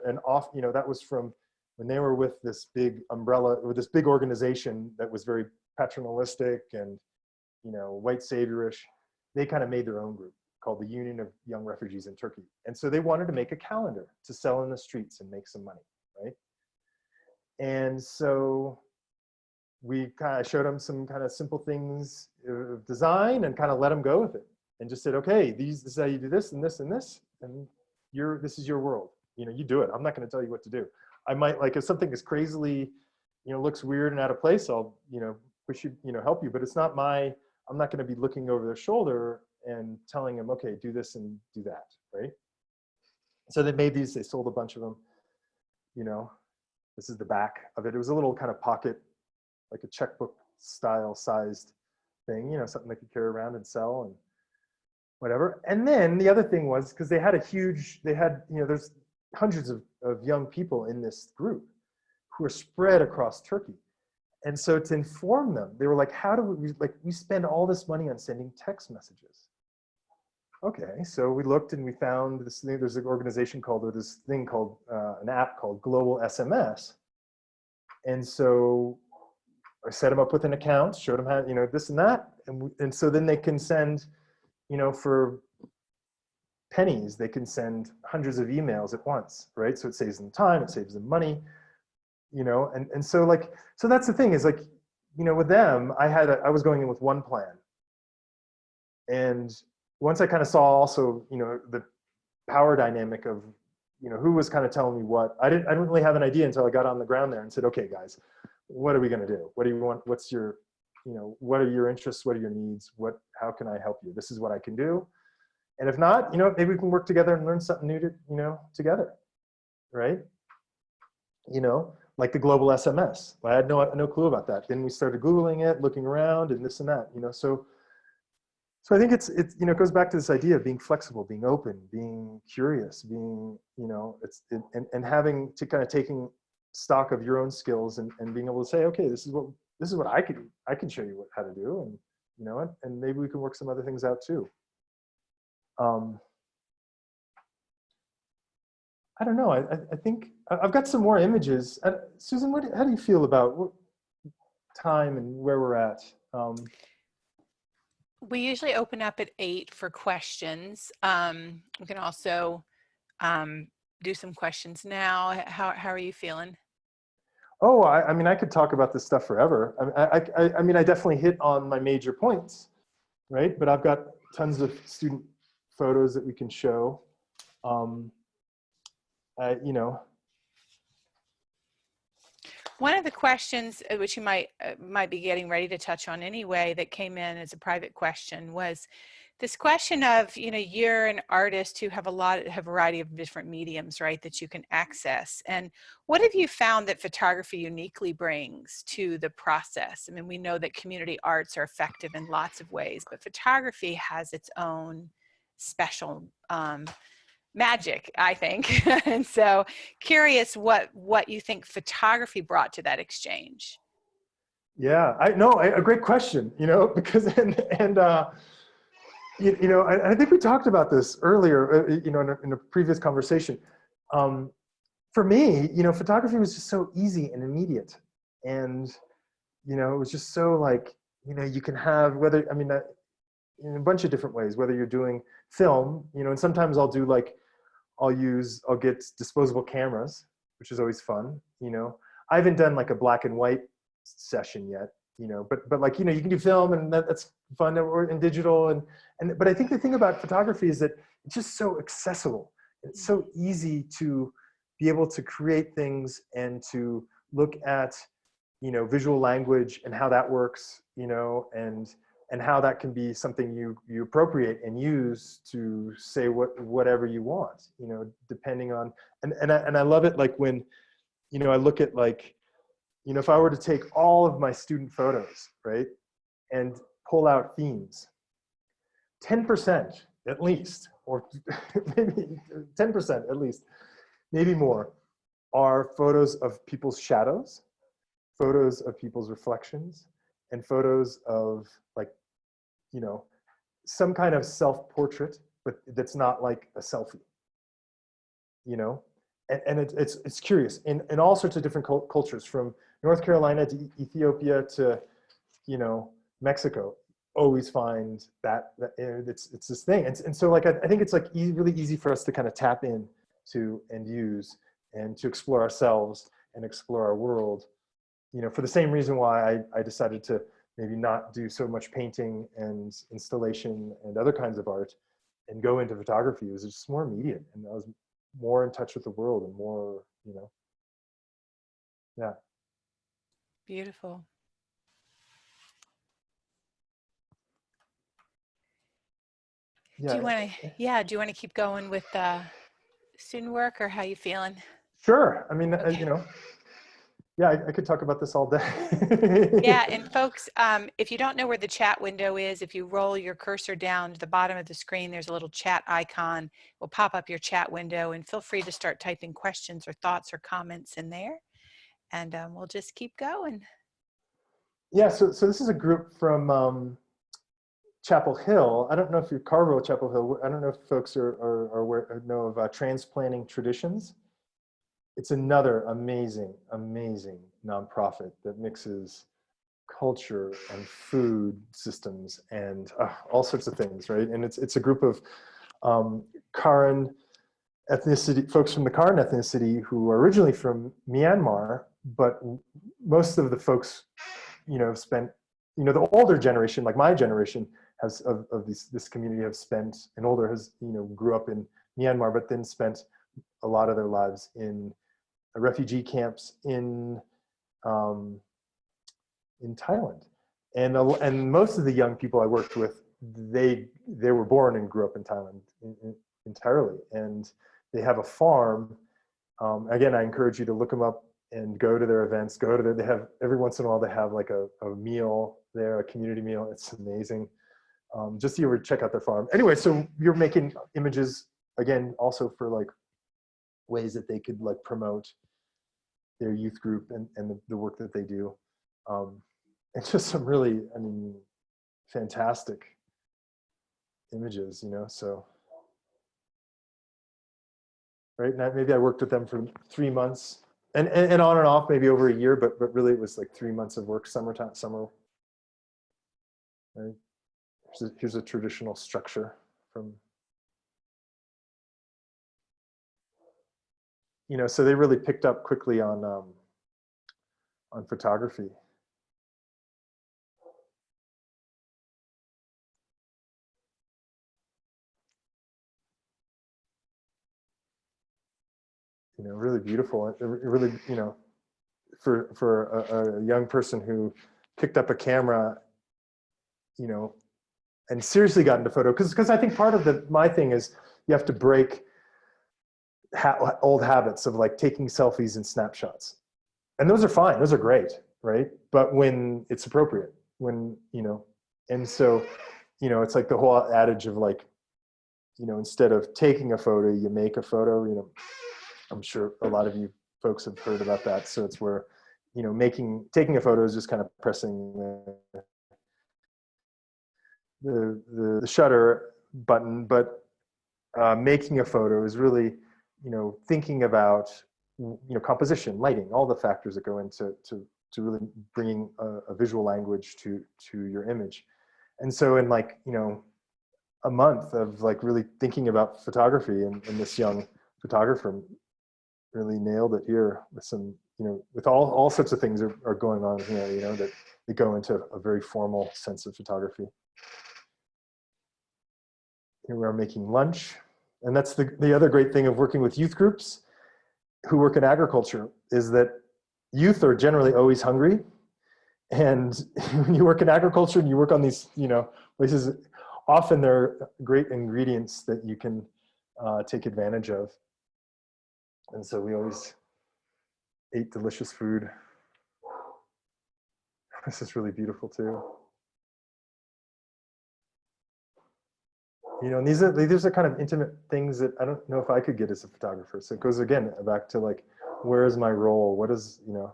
you know, that was from when they were with this big umbrella, or this big organization that was very paternalistic and, you know, white saviorish. they kind of made their own group called the Union of Young Refugees in Turkey. And so they wanted to make a calendar to sell in the streets and make some money, right? And so we kind of showed them some kind of simple things of design and kind of let them go with it and just said, okay, this is how you do this and this and this, and this is your world. You know, you do it. I'm not going to tell you what to do. I might, like, if something is crazily, you know, looks weird and out of place, I'll, you know, push you, you know, help you, but it's not I'm not going to be looking over their shoulder and telling them, okay, do this and do that, right? So they made these, they sold a bunch of them, you know, this is the back of it. It was a little kind of pocket, like a checkbook style sized thing, you know, something they could carry around and sell and whatever. And then the other thing was, because they had, you know, there's hundreds of young people in this group who are spread across Turkey. And so to inform them, they were like, how do we spend all this money on sending text messages? Okay, so we looked and we found this thing, there's an organization called, or this thing called, an app called Global SMS. And so I set them up with an account, showed them how, you know, this and that. And so then they can send, you know, for pennies, they can send hundreds of emails at once, right? So it saves them time, it saves them money, you know, and so like, so that's the thing is like, you know, with them, I was going in with one plan. And once I kind of saw also, you know, the power dynamic of, you know, who was kind of telling me what, I didn't really have an idea until I got on the ground there and said, okay, guys, what are we going to do? What do you want? What's your, you know, what are your interests? What are your needs? How can I help you? This is what I can do. And if not, you know, maybe we can work together and learn something new together, right? You know, like the global SMS. I had no clue about that. Then we started Googling it, looking around and this and that, you know, so I think it's, you know, it goes back to this idea of being flexible, being open, being curious, being, you know, and having to kind of taking stock of your own skills and being able to say, okay, this is what I can show you how to do. And, you know, and maybe we can work some other things out too. I don't know. I think I've got some more images. Susan, how do you feel about time and where we're at? We usually open up at 8 for questions. We can also do some questions now. How are you feeling? Oh, I mean, I could talk about this stuff forever. I mean, I definitely hit on my major points, right? But I've got tons of student photos that we can show. You know. One of the questions, which you might be getting ready to touch on anyway, that came in as a private question was this question of, you know, you're an artist who have a variety of different mediums, right, that you can access. And what have you found that photography uniquely brings to the process? I mean, we know that community arts are effective in lots of ways, but photography has its own special magic, I think. And so curious what you think photography brought to that exchange. Yeah, a great question, you know, because, you know, I think we talked about this earlier, you know, in a previous conversation. For me, you know, photography was just so easy and immediate. And, you know, it was just so like, you know, you can have whether, I mean, in a bunch of different ways, whether you're doing film, you know, and sometimes I'll do like, I'll get disposable cameras, which is always fun, you know. I haven't done like a black and white session yet, you know, but like, you know, you can do film and that's fun, or in digital. But I think the thing about photography is that it's just so accessible. It's so easy to be able to create things and to look at, you know, visual language and how that works, you know, and how that can be something you appropriate and use to say whatever you want, you know, depending on, and I love it, like when, you know, I look at like, you know, if I were to take all of my student photos, right, and pull out themes, 10% at least, or maybe 10% at least, maybe more, are photos of people's shadows, photos of people's reflections, and photos of like, you know, some kind of self-portrait, but that's not like a selfie, you know? And it's curious in all sorts of different cultures, from North Carolina to Ethiopia to, you know, Mexico. always find that it's this thing. And so like, I think it's like really easy for us to kind of tap in to and use and to explore ourselves and explore our world, you know, for the same reason why I decided to maybe not do so much painting and installation and other kinds of art and go into photography. It was just more immediate, and I was more in touch with the world and more, you know, yeah. Beautiful. Yeah. Do you want to, do you want to keep going with student work, or how you feeling? Sure. I mean, Okay. you know, yeah, I could talk about this all day. Yeah, and folks, if you don't know where the chat window is, if you roll your cursor down to the bottom of the screen, there's a little chat icon. It will pop up your chat window, and feel free to start typing questions or thoughts or comments in there, and we'll just keep going. Yeah, so this is a group from Chapel Hill. I don't know if you're Carville, Chapel Hill. I don't know if folks are aware, know of transplanting traditions. It's another amazing, amazing nonprofit that mixes culture and food systems and all sorts of things, right? And it's a group of Karen ethnicity, folks from the Karen ethnicity who are originally from Myanmar, but most of the folks, you know, have spent, you know, the older generation, like my generation, has of this community have spent, and older has, you know, grew up in Myanmar, but then spent a lot of their lives in refugee camps in Thailand. And most of the young people I worked with, they were born and grew up in Thailand entirely. And they have a farm. Again, I encourage you to look them up and go to their events, they have, every once in a while, they have like a meal there, a community meal. It's amazing. Just so you would check out their farm. Anyway, so you're making images, again, also for like ways that they could like promote their youth group and the work that they do. It's just some really, I mean, fantastic images, you know, so. Right, and maybe I worked with them for 3 months and on and off, maybe over a year, but really it was like 3 months of work, summer. Right? Here's a traditional structure from, you know, so they really picked up quickly on photography. You know, really beautiful. It really, you know, for a young person who picked up a camera, you know, and seriously got into photo, because I think part of my thing is you have to break old habits of like taking selfies and snapshots, and those are fine, those are great, right? But when it's appropriate, when, you know, and so, you know, it's like the whole adage of like, you know, instead of taking a photo, you make a photo. You know, I'm sure a lot of you folks have heard about that. So it's where, you know, taking a photo is just kind of pressing the shutter button, but making a photo is really, you know, thinking about, you know, composition, lighting, all the factors that go into really bringing a visual language to your image. And so in like, you know, a month of like really thinking about photography, and this young photographer really nailed it here with some, you know, with all sorts of things are going on here, you know, that go into a very formal sense of photography. Here we are making lunch. And that's the other great thing of working with youth groups who work in agriculture, is that youth are generally always hungry. And when you work in agriculture and you work on these, you know, places, often there are great ingredients that you can take advantage of. And so we always ate delicious food. This is really beautiful too. You know, and these are kind of intimate things that I don't know if I could get as a photographer. So it goes again back to like, where is my role? What is, you know?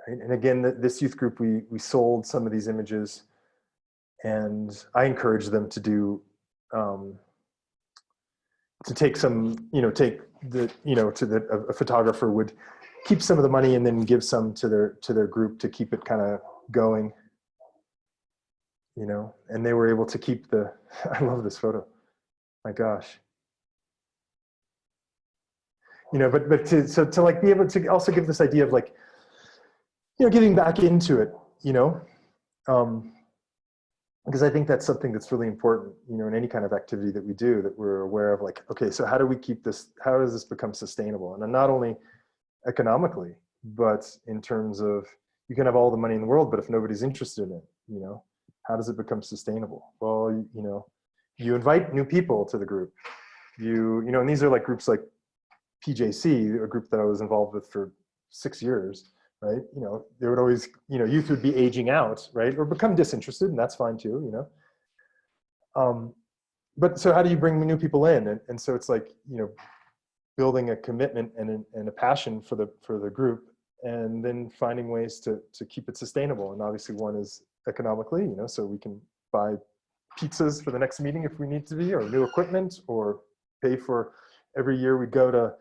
Right? And again, this youth group, we sold some of these images, and I encouraged them to do, to take some, you know, take the, you know, a photographer would keep some of the money and then give some to their group to keep it kind of going, you know, and they were able to keep the, I love this photo. My gosh. You know, but to like be able to also give this idea of like, you know, getting back into it, you know, because I think that's something that's really important, you know, in any kind of activity that we do, that we're aware of like, okay, so how do we keep this, how does this become sustainable? And not only economically, but in terms of, you can have all the money in the world, but if nobody's interested in it, you know, how does it become sustainable? Well, you know, you invite new people to the group. You know, and these are like groups like PJC, a group that I was involved with for 6 years, right? You know, there would always, you know, youth would be aging out, right? Or become disinterested, and that's fine too, you know. But so how do you bring new people in? And so it's like, you know, building a commitment and a passion for the group, and then finding ways to keep it sustainable. And obviously one is economically, you know, so we can buy pizzas for the next meeting if we need to be, or new equipment, or pay for, every year we go to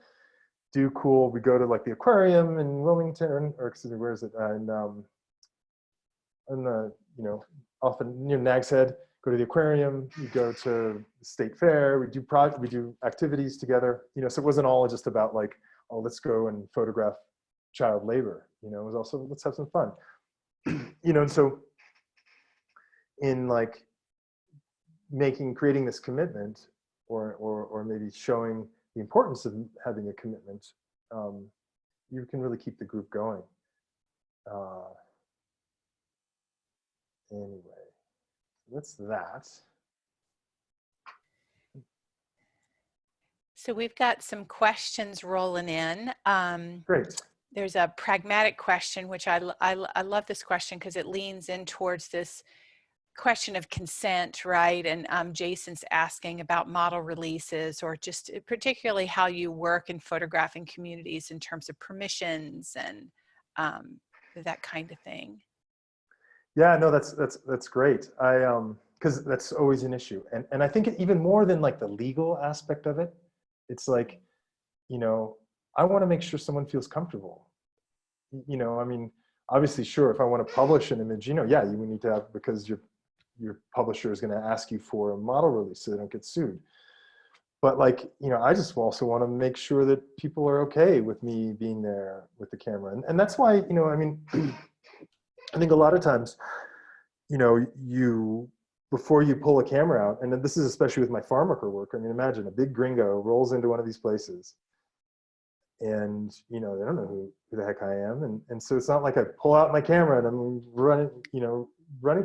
do cool, we go to like the aquarium in Wilmington, or excuse me, where is it? And you know, often near Nag's Head, go to the aquarium, we go to the state fair, we do activities together, you know, so it wasn't all just about like, oh, let's go and photograph child labor, you know, it was also, let's have some fun. You know, and so in like creating this commitment, or maybe showing the importance of having a commitment, you can really keep the group going. Anyway, that's that. So we've got some questions rolling in. Great. There's a pragmatic question, which I love this question because it leans in towards this question of consent, right? And Jason's asking about model releases, or just particularly how you work in photographing communities in terms of permissions and that kind of thing. Yeah, no, that's great. Because that's always an issue, and I think even more than like the legal aspect of it, it's like, you know, I want to make sure someone feels comfortable. You know, I mean, obviously, sure, if I want to publish an image, you know, yeah, you need to have, because your publisher is going to ask you for a model release so they don't get sued. But like, you know, I just also want to make sure that people are okay with me being there with the camera, and that's why, you know, I mean. I think a lot of times, you know, before you pull a camera out, and this is especially with my farm worker work, I mean, imagine a big gringo rolls into one of these places and, you know, they don't know who the heck I am. And so it's not like I pull out my camera and I'm running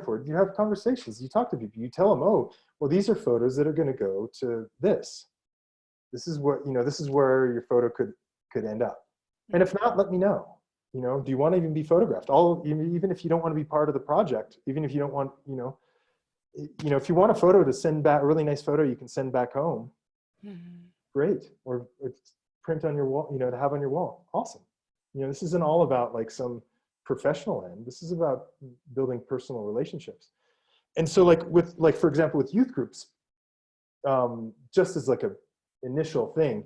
for it. You have conversations, you talk to people, you tell them, oh, well, these are photos that are going to go to this. This is what, you know, this is where your photo could end up. And if not, let me know. You know, do you want to even be photographed? Even if you don't want to be part of the project, even if you don't want, you know, if you want a photo to send back, a really nice photo you can send back home, great. Or print on your wall, you know, to have on your wall, awesome. You know, this isn't all about like some professional end. This is about building personal relationships. And so like for example, with youth groups, just as like a initial thing,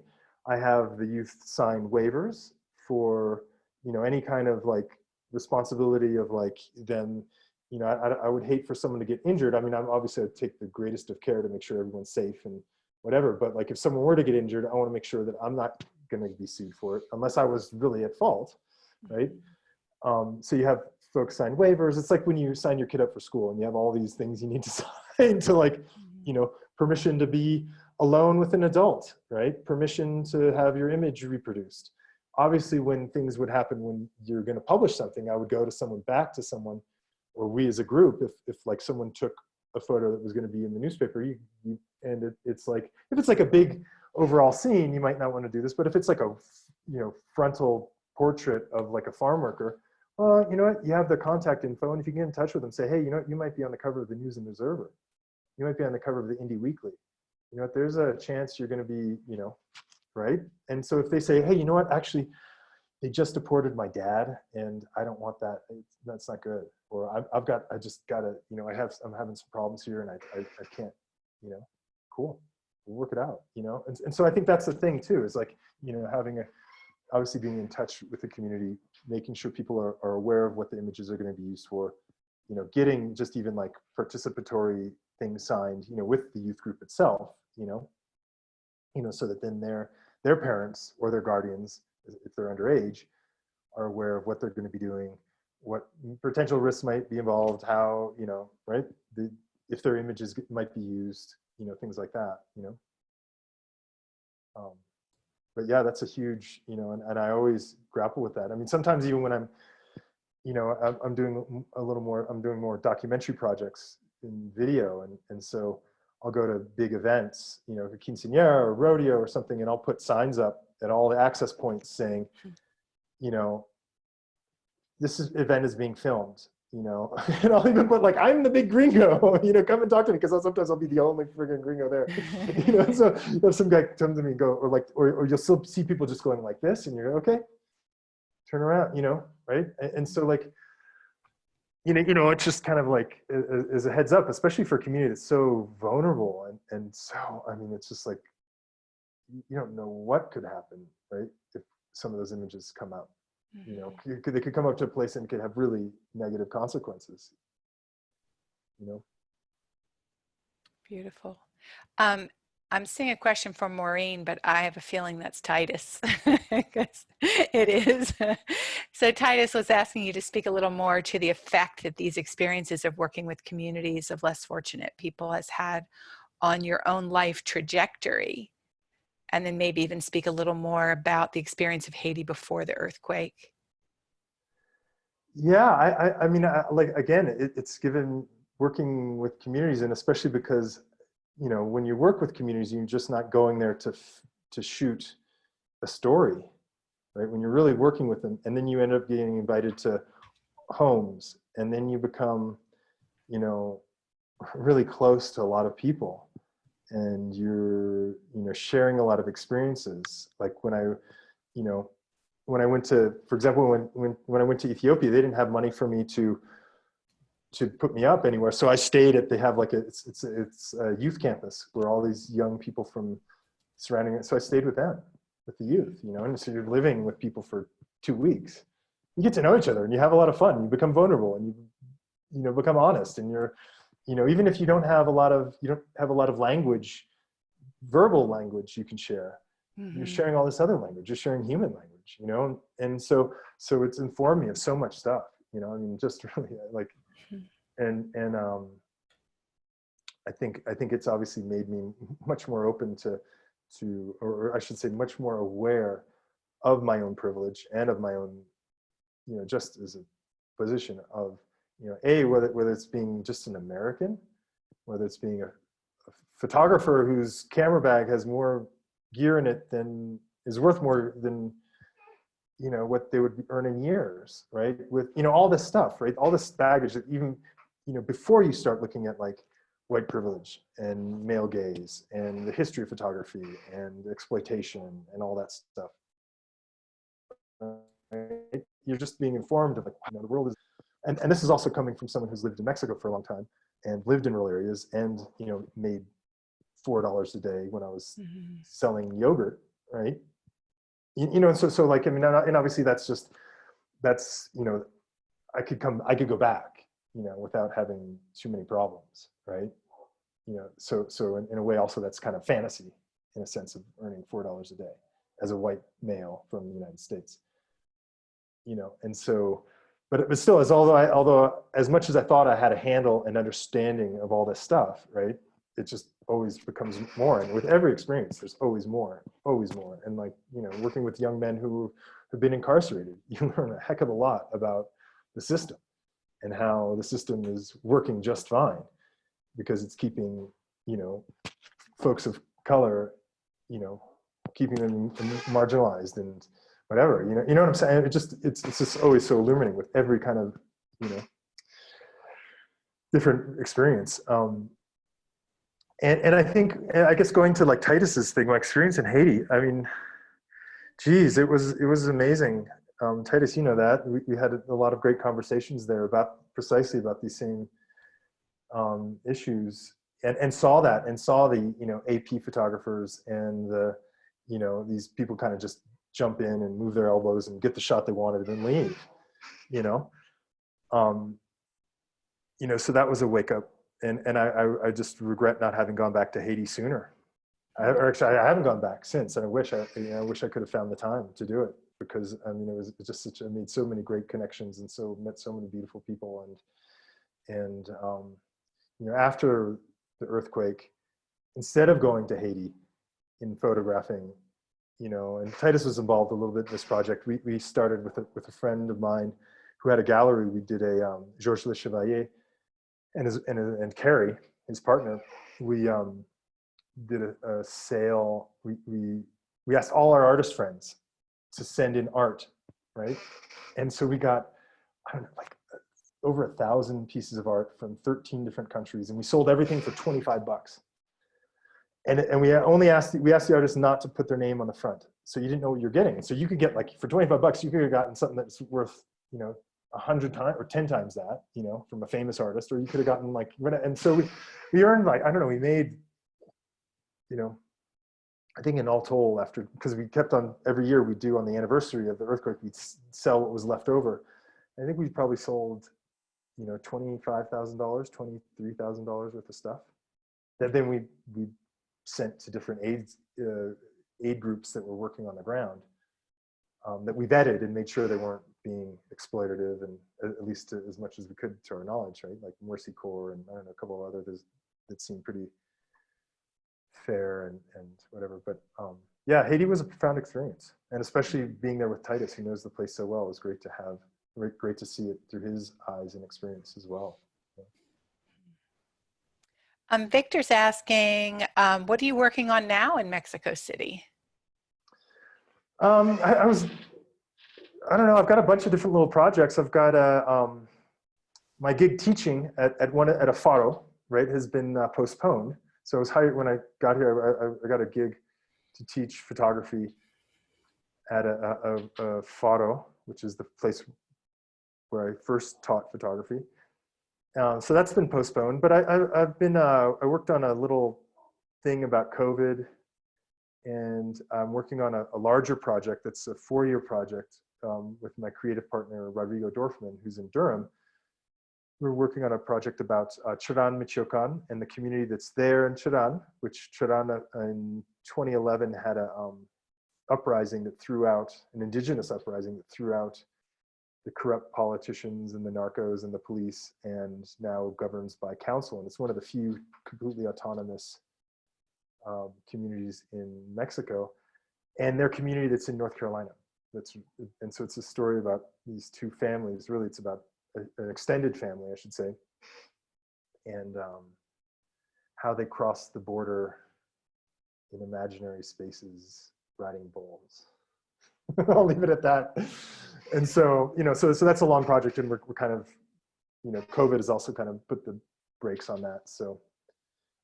I have the youth sign waivers for, you know, any kind of like responsibility of like them, you know, I would hate for someone to get injured. I mean, obviously I'd take the greatest of care to make sure everyone's safe and whatever, but like if someone were to get injured, I want to make sure that I'm not going to be sued for it unless I was really at fault, right? So you have folks sign waivers. It's like when you sign your kid up for school and you have all these things you need to sign to like, you know, permission to be alone with an adult, right? Permission to have your image reproduced. Obviously, when things would happen when you're going to publish something, I would go to someone, back to someone, or we as a group, if like someone took a photo that was going to be in the newspaper, it's like, if it's like a big overall scene, you might not want to do this, but if it's like a, you know, frontal portrait of like a farm worker, well, you know what, you have the contact info, and if you get in touch with them, say, hey, you know what, you might be on the cover of the News and Observer. You might be on the cover of the Indie Weekly. You know what, there's a chance you're going to be, you know, right? And so if they say, hey, you know what, actually, they just deported my dad and I don't want that, that's not good. Or I just gotta, you know, I'm having some problems here and I can't, you know, cool, we'll work it out, you know? And so I think that's the thing too, is like, you know, having obviously being in touch with the community, making sure people are aware of what the images are going to be used for, you know, getting just even like participatory things signed, you know, with the youth group itself, you know, so that then their parents or their guardians, if they're underage, are aware of what they're going to be doing, what potential risks might be involved, how, you know, right, if their images might be used, you know, things like that, you know. But yeah, that's a huge, you know, and I always grapple with that. I mean, sometimes even when I'm, you know, I'm doing a little more, I'm doing more documentary projects in video, and so I'll go to big events, you know, a quinceañera or rodeo or something, and I'll put signs up at all the access points saying, you know, event is being filmed, you know, and I'll even put like, I'm the big gringo, you know, come and talk to me, because sometimes I'll be the only friggin' gringo there, you know. So if some guy comes to me and go, or like, or you'll still see people just going like this, and you're okay, turn around, you know, right? And so like, you know, it's just kind of like as a heads up, especially for a community that's so vulnerable, and so, I mean, it's just like, you don't know what could happen, right? If some of those images come out. You know, they could come up to a place and could have really negative consequences, you know. Beautiful. I'm seeing a question from Maureen, but I have a feeling that's Titus. It is. So Titus was asking you to speak a little more to the effect that these experiences of working with communities of less fortunate people has had on your own life trajectory, and then maybe even speak a little more about the experience of Haiti before the earthquake. Yeah, I mean, like, again, it's given working with communities, and especially because, you know, when you work with communities, you're just not going there to shoot a story, right? When you're really working with them, and then you end up getting invited to homes, and then you become, you know, really close to a lot of people, and you're, you know, sharing a lot of experiences. Like when I, you know, when I went to, for example, when I went to Ethiopia, they didn't have money for me to put me up anywhere. So I stayed at, they have like it's a youth campus where all these young people from surrounding it. So I stayed with them, with the youth, you know, and so you're living with people for 2 weeks. You get to know each other and you have a lot of fun. You become vulnerable and you know, become honest, and you're, you know, even if you don't have a lot of language, verbal language you can share, you're sharing all this other language, you're sharing human language, you know. And so it's informed me of so much stuff, you know. I mean, just really like, and I think it's obviously made me much more open to, or I should say much more aware of my own privilege and of my own, you know, just as a position of, you know, whether it's being just an American, whether it's being a photographer whose camera bag has more gear in it than is worth more than, you know, what they would earn in years, right? With, you know, all this stuff, right? All this baggage that even, you know, before you start looking at like white privilege and male gaze and the history of photography and exploitation and all that stuff, right? You're just being informed of like, you know, the world is, and this is also coming from someone who's lived in Mexico for a long time and lived in rural areas, and, you know, made $4 a day when I was selling yogurt, right? You know, and so like, I mean, and obviously that's, you know, I could go back, you know, without having too many problems, right? You know, so in a way also that's kind of fantasy, in a sense, of earning $4 a day as a white male from the United States, you know. And so, but still, although as much as I thought I had a handle and understanding of all this stuff, right, it just always becomes more. And with every experience, there's always more. And like, you know, working with young men who have been incarcerated, you learn a heck of a lot about the system and how the system is working just fine because it's keeping, you know, folks of color, you know, keeping them marginalized and whatever, you know what I'm saying? It's just always so illuminating with every kind of, you know, different experience. And I think, I guess going to like Titus's thing, my experience in Haiti, I mean, geez, it was amazing. Titus, you know that we had a lot of great conversations there precisely about these same issues, and saw the, you know, AP photographers and the, you know, these people kind of just jump in and move their elbows and get the shot they wanted and leave, you know? You know, so that was a wake up. And I just regret not having gone back to Haiti sooner. Or actually, I haven't gone back since, and I wish I could have found the time to do it, because I mean, it was just such. I made so many great connections and met so many beautiful people, and you know, after the earthquake, instead of going to Haiti in photographing, you know, and Titus was involved a little bit in this project. We started with a friend of mine who had a gallery. We did a Georges Le Chevalier and Carrie, his partner. We did a sale. We asked all our artist friends to send in art, right? And so we got, I don't know, like over 1,000 pieces of art from 13 different countries, and we sold everything for $25. And we asked the artists not to put their name on the front, so you didn't know what you're getting. So you could get, like, for $25, you could have gotten something that's worth, you know, 100 times or 10 times that, you know, from a famous artist, or you could have gotten like, and so we earned, like, I don't know, we made, you know, I think in all told, after, because we kept on, every year we do on the anniversary of the earthquake, we'd sell what was left over. I think we probably sold, you know, $25,000, $23,000 worth of stuff that then we sent to different aid groups that were working on the ground, that we vetted and made sure they weren't being exploitative, and at least as much as we could to our knowledge, right? Like Mercy Corps and I don't know, a couple of others that seemed pretty fair and whatever. But yeah, Haiti was a profound experience, and especially being there with Titus, who knows the place so well. It was great to see it through his eyes and experience as well. Victor's asking, what are you working on now in Mexico City? I don't know, I've got a bunch of different little projects. I've got my gig teaching at a faro, right, has been postponed. So I was hired when I got here. I got a gig to teach photography at a faro, which is the place where I first taught photography. So that's been postponed. But I worked on a little thing about COVID, and I'm working on a larger project that's a 4-year project with my creative partner Rodrigo Dorfman, who's in Durham. We're working on a project about Cherán, Michoacán, and the community that's there in Cherán, which Cherán in 2011 had a uprising that threw out, an indigenous uprising that threw out the corrupt politicians and the narcos and the police, and now governs by council. And it's one of the few completely autonomous communities in Mexico, and their community that's in North Carolina. And so it's a story about these two families. Really, it's about an extended family, I should say, and how they cross the border in imaginary spaces riding bulls. I'll leave it at that. And so, you know, so that's a long project, and we're kind of, you know, COVID has also kind of put the brakes on that. So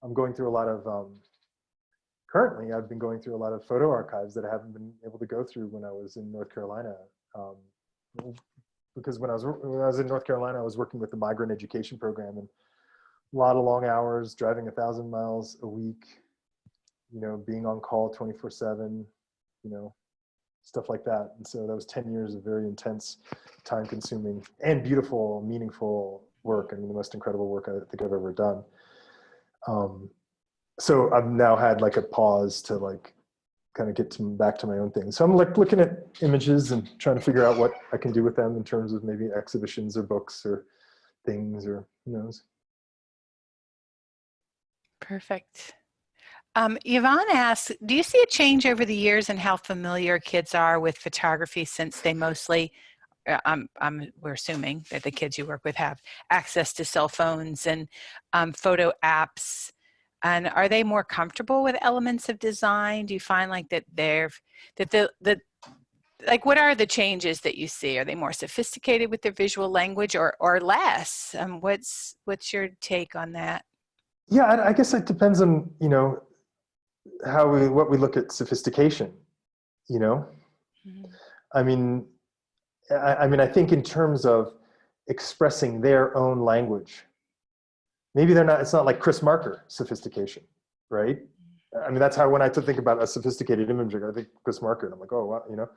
I'm going through a lot of, currently I've been going through a lot of photo archives that I haven't been able to go through when I was in North Carolina. Because when I was in North Carolina, I was working with the migrant education program, and a lot of long hours, driving 1,000 miles a week, you know, being on call 24/7, you know, stuff like that. And so that was 10 years of very intense, time-consuming, and beautiful, meaningful work. I mean, the most incredible work I think I've ever done. So I've now had like a pause to like kind of get back to my own thing. So I'm like looking at images and trying to figure out what I can do with them in terms of maybe exhibitions or books or things, or who knows. Perfect. Yvonne asks, do you see a change over the years in how familiar kids are with photography, since they mostly, we're assuming that the kids you work with have access to cell phones and photo apps? And are they more comfortable with elements of design? Do you find like that like, what are the changes that you see? Are they more sophisticated with their visual language, or less? What's your take on that? Yeah, I guess it depends on, you know, what we look at sophistication, you know. Mm-hmm. I mean, I think in terms of expressing their own language, maybe it's not like Chris Marker sophistication, right? I mean, that's how, when I think about a sophisticated imaging, I think Chris Marker, and I'm like, oh, wow, you know,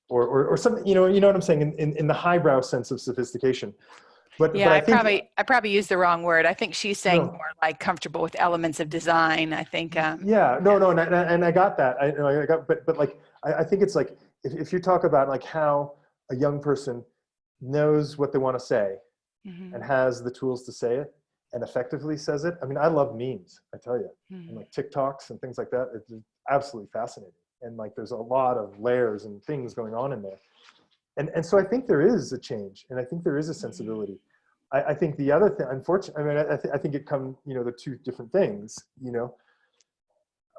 or something, you know what I'm saying, in the highbrow sense of sophistication. But Yeah, I think, I probably used the wrong word. I think she's saying no, more like comfortable with elements of design. I think, yeah, no, and I got that. I got, but like, I think it's like, if you talk about like how a young person knows what they want to say mhm, and has the tools to say it and effectively says it. I mean, I love memes, I tell you, and mhm, like TikToks and things like that. It's absolutely fascinating. And like, there's a lot of layers and things going on in there. And so I think there is a change, and I think there is a mhm, sensibility. I think the other thing, unfortunately, I mean, I think it come, you know, the two different things, you know.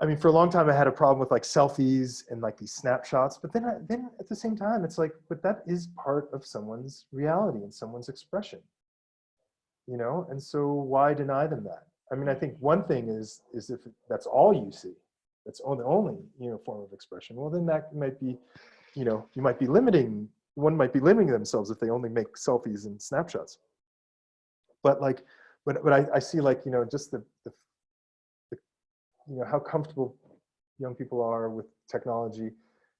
I mean, for a long time, I had a problem with like selfies and like these snapshots, but then at the same time, it's like, but that is part of someone's reality and someone's expression, you know? And so why deny them that? I mean, I think one thing is if that's all you see, that's the only, you know, form of expression, well, then that might be, you know, you might be limiting, one might be limiting themselves if they only make selfies and snapshots. But like, but I see like, you know, just the, you know, how comfortable young people are with technology,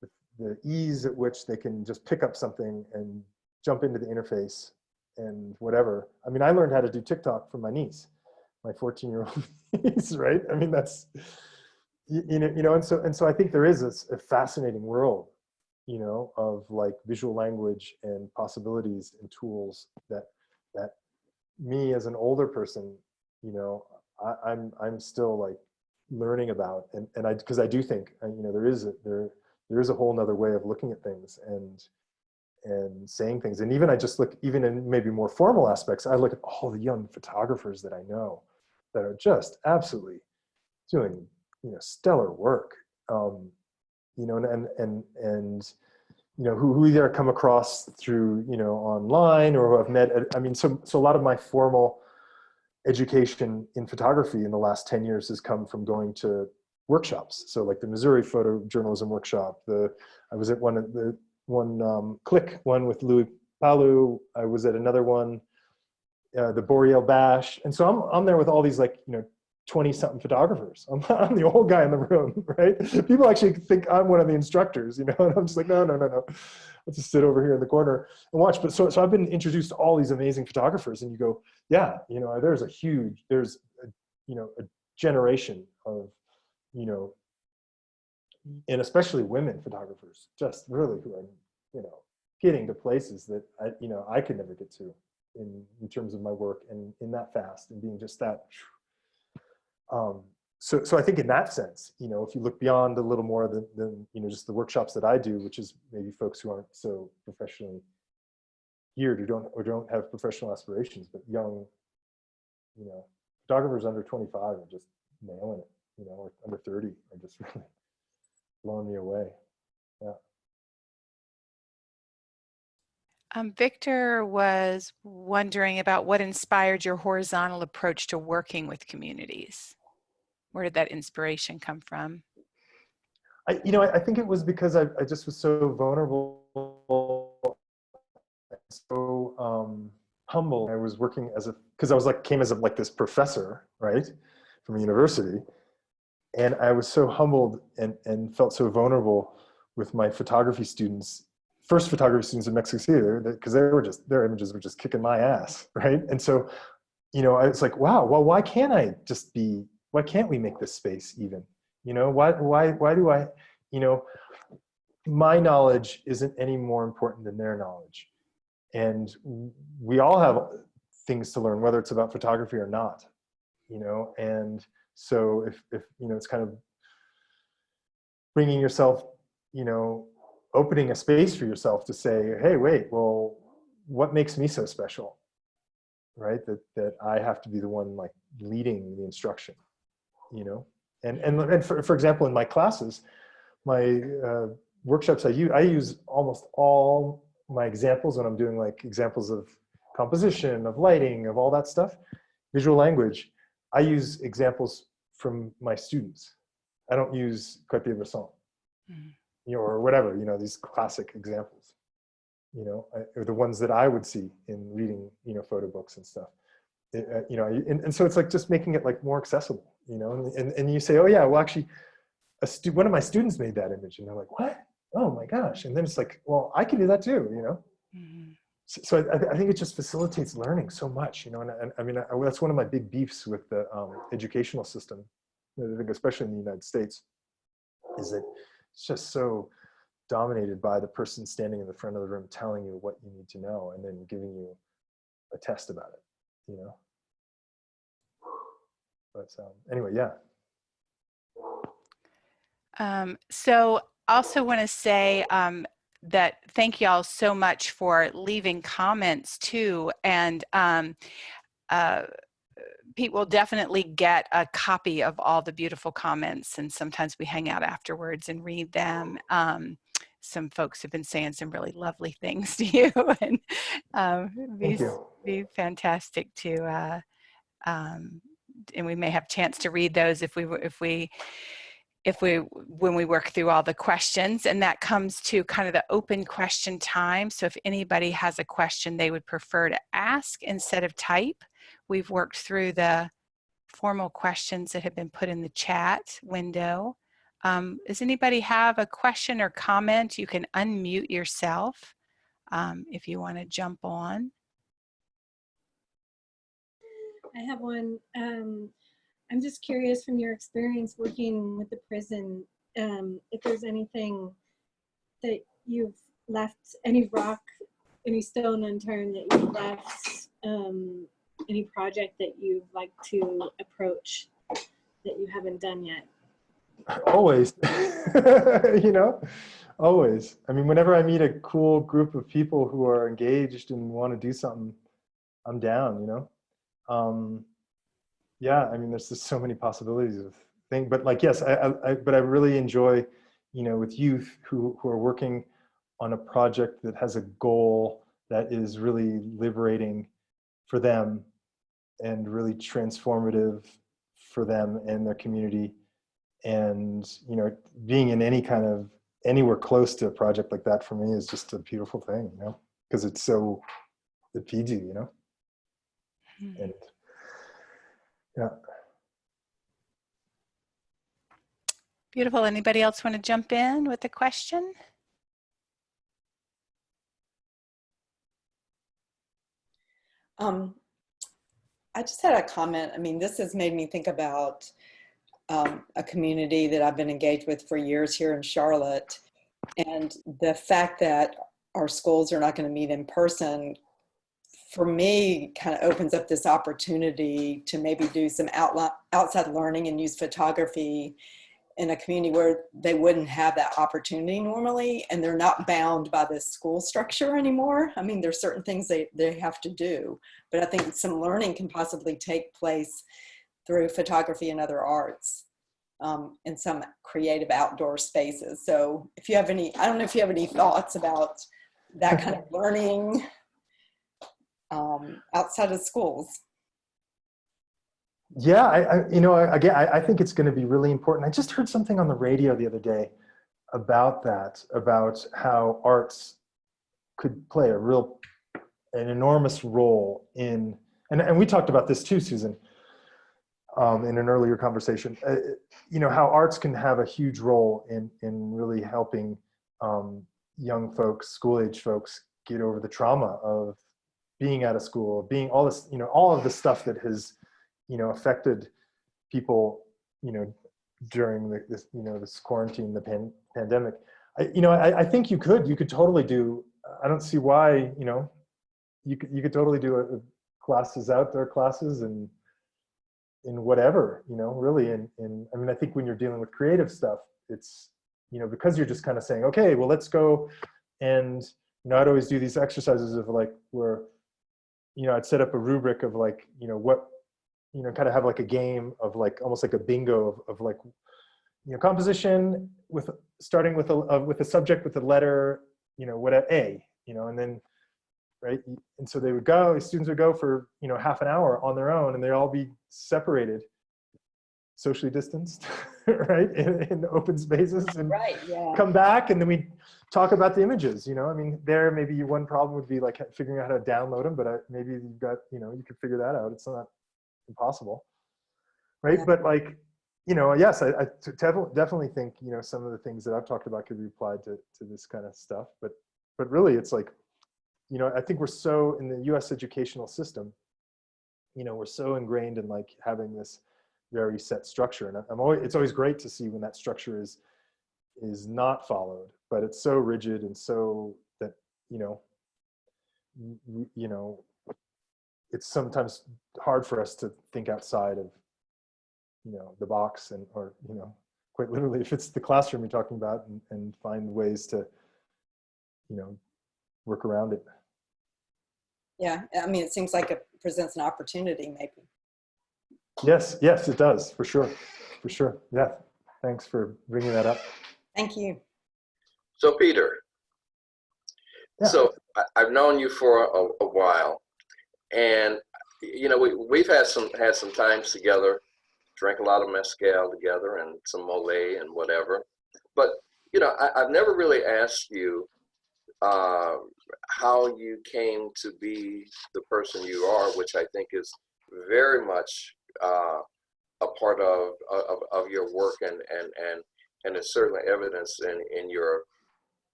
with the ease at which they can just pick up something and jump into the interface and whatever. I mean, I learned how to do TikTok from my niece, my 14-year-old niece, right? I mean, that's, you know, and so I think there is a fascinating world, you know, of like visual language and possibilities and tools that me as an older person, you know, I'm still like learning about, and I, because I do think, you know, there is a whole nother way of looking at things and saying things. And even I just look, even in maybe more formal aspects, I look at all the young photographers that I know that are just absolutely doing, you know, stellar work. You know, and you know, who either come across through, you know, online or who I've met. I mean, so a lot of my formal education in photography in the last 10 years has come from going to workshops. So like the Missouri Photojournalism Workshop, I was at one Click one with Louis Palu. I was at another one, the Boreal Bash. And so I'm there with all these like, you know, 20 something photographers. I'm the old guy in the room, right? People actually think I'm one of the instructors, you know, and I'm just like, no. Let's just sit over here in the corner and watch. But so I've been introduced to all these amazing photographers, and you go, yeah, you know, there's you know, a generation of, you know, and especially women photographers, just really who are, you know, getting to places that you know, I could never get to in terms of my work and in that fast and being just that. So I think in that sense, you know, if you look beyond a little more than you know, just the workshops that I do, which is maybe folks who aren't so professionally geared, who don't have professional aspirations, but young, you know, photographers under 25 are just nailing it, you know, or under 30 are just really blowing me away. Yeah. Victor was wondering about what inspired your horizontal approach to working with communities. Where did that inspiration come from? You know, I think it was because I just was so vulnerable, so humble. I was working because I was like, came as like this professor, right, from a university. And I was so humbled and felt so vulnerable with my photography students, first photography students in Mexico City, because their images were just kicking my ass, right? And so, you know, I was like, wow, well, why can't we make this space even? You know, why do I, you know, my knowledge isn't any more important than their knowledge. And we all have things to learn, whether it's about photography or not, you know? And so if you know, it's kind of bringing yourself, you know, opening a space for yourself to say, hey, wait, well, what makes me so special, right? That I have to be the one like leading the instruction, you know? And for example, in my classes, my workshops, I use almost all my examples when I'm doing like examples of composition, of lighting, of all that stuff, visual language. I use examples from my students. I don't use Peter Eversoll, you know, or whatever, you know, these classic examples, you know, or the ones that I would see in reading, you know, photo books and stuff. You know, and so it's like just making it like more accessible, you know, and you say, oh yeah, well actually one of my students made that image, and they're like, what? Oh my gosh. And then it's like, well, I can do that too, you know? Mm-hmm. So I think it just facilitates learning so much, you know, and I mean, that's one of my big beefs with the educational system, I think especially in the United States, is that it's just so dominated by the person standing in the front of the room telling you what you need to know and then giving you a test about it, you know? But anyway, yeah. So also want to say that thank you all so much for leaving comments too. And Pete will definitely get a copy of all the beautiful comments, and sometimes we hang out afterwards and read them. Some folks have been saying some really lovely things to you, and Thank you. be fantastic to and we may have a chance to read those when we work through all the questions. And that comes to kind of the open question time. So if anybody has a question they would prefer to ask instead of type, we've worked through the formal questions that have been put in the chat window. Does anybody have a question or comment? You can unmute yourself if you want to jump on. I have one. I'm just curious from your experience working with the prison, if there's anything that you've left, any rock, any stone unturned that you've left, any project that you'd like to approach that you haven't done yet? Always, you know, always. I mean, whenever I meet a cool group of people who are engaged and want to do something, I'm down, you know? Yeah, I mean, there's just so many possibilities of things, but like, yes, but I really enjoy, you know, with youth who are working on a project that has a goal that is really liberating for them and really transformative for them and their community. And, you know, being in anywhere close to a project like that for me is just a beautiful thing, you know, because it feeds you, you know? Mm-hmm. And yeah. Beautiful. Anybody else want to jump in with a question? I just had a comment. I mean, this has made me think about a community that I've been engaged with for years here in Charlotte. And the fact that our schools are not going to meet in person, for me, kind of opens up this opportunity to maybe do some outside learning and use photography in a community where they wouldn't have that opportunity normally, and they're not bound by the school structure anymore. I mean, there's certain things they have to do, but I think some learning can possibly take place through photography and other arts in some creative outdoor spaces. So if you have any, I don't know if you have any thoughts about that kind of learning outside of schools. Yeah, you know, again, I think it's going to be really important. I just heard something on the radio the other day about that, about how arts could play an enormous role in, and we talked about this too, Susan, in an earlier conversation, you know, how arts can have a huge role in really helping young folks, school-age folks, get over the trauma of being out of school, being all this, you know, all of the stuff that has, you know, affected people, you know, during this, you know, this quarantine, the pandemic. I think you could totally do, I don't see why, you know, you could totally do classes, outdoor classes, and in whatever, you know, really. And I mean, I think when you're dealing with creative stuff, it's, you know, because you're just kind of saying, okay, well, let's go. And, you know, I'd always do these exercises of like, where, you know, I'd set up a rubric of like, you know, what, you know, kind of have like a game of like, almost like a bingo of like, you know, composition starting with a subject with a letter, you know, what A, you know, and then, right. And so students would go for, you know, half an hour on their own, and they'd all be separated, socially distanced, right, in open spaces, and right, yeah. come back, and then we talk about the images, you know, I mean, there maybe one problem would be like figuring out how to download them, but maybe you've got, you know, you could figure that out. It's not impossible, right? Yeah. But like, you know, yes, I definitely think, you know, some of the things that I've talked about could be applied to this kind of stuff, but really it's like, you know, I think we're so in the US educational system, you know, we're so ingrained in like having this very set structure, and it's always great to see when that structure is not followed, but it's so rigid and so that, you know, it's sometimes hard for us to think outside of, you know, the box, and, or, you know, quite literally, if it's the classroom you're talking about, and find ways to, you know, work around it. Yeah, I mean, it seems like it presents an opportunity, maybe. Yes, it does, for sure. Yeah, thanks for bringing that up. Thank you. So Peter, Yeah. so I've known you for a while, and you know, we've had some times together, drank a lot of mezcal together and some mole and whatever. But you know, I've never really asked you how you came to be the person you are, which I think is very much a part of your work, and it's certainly evidence in your,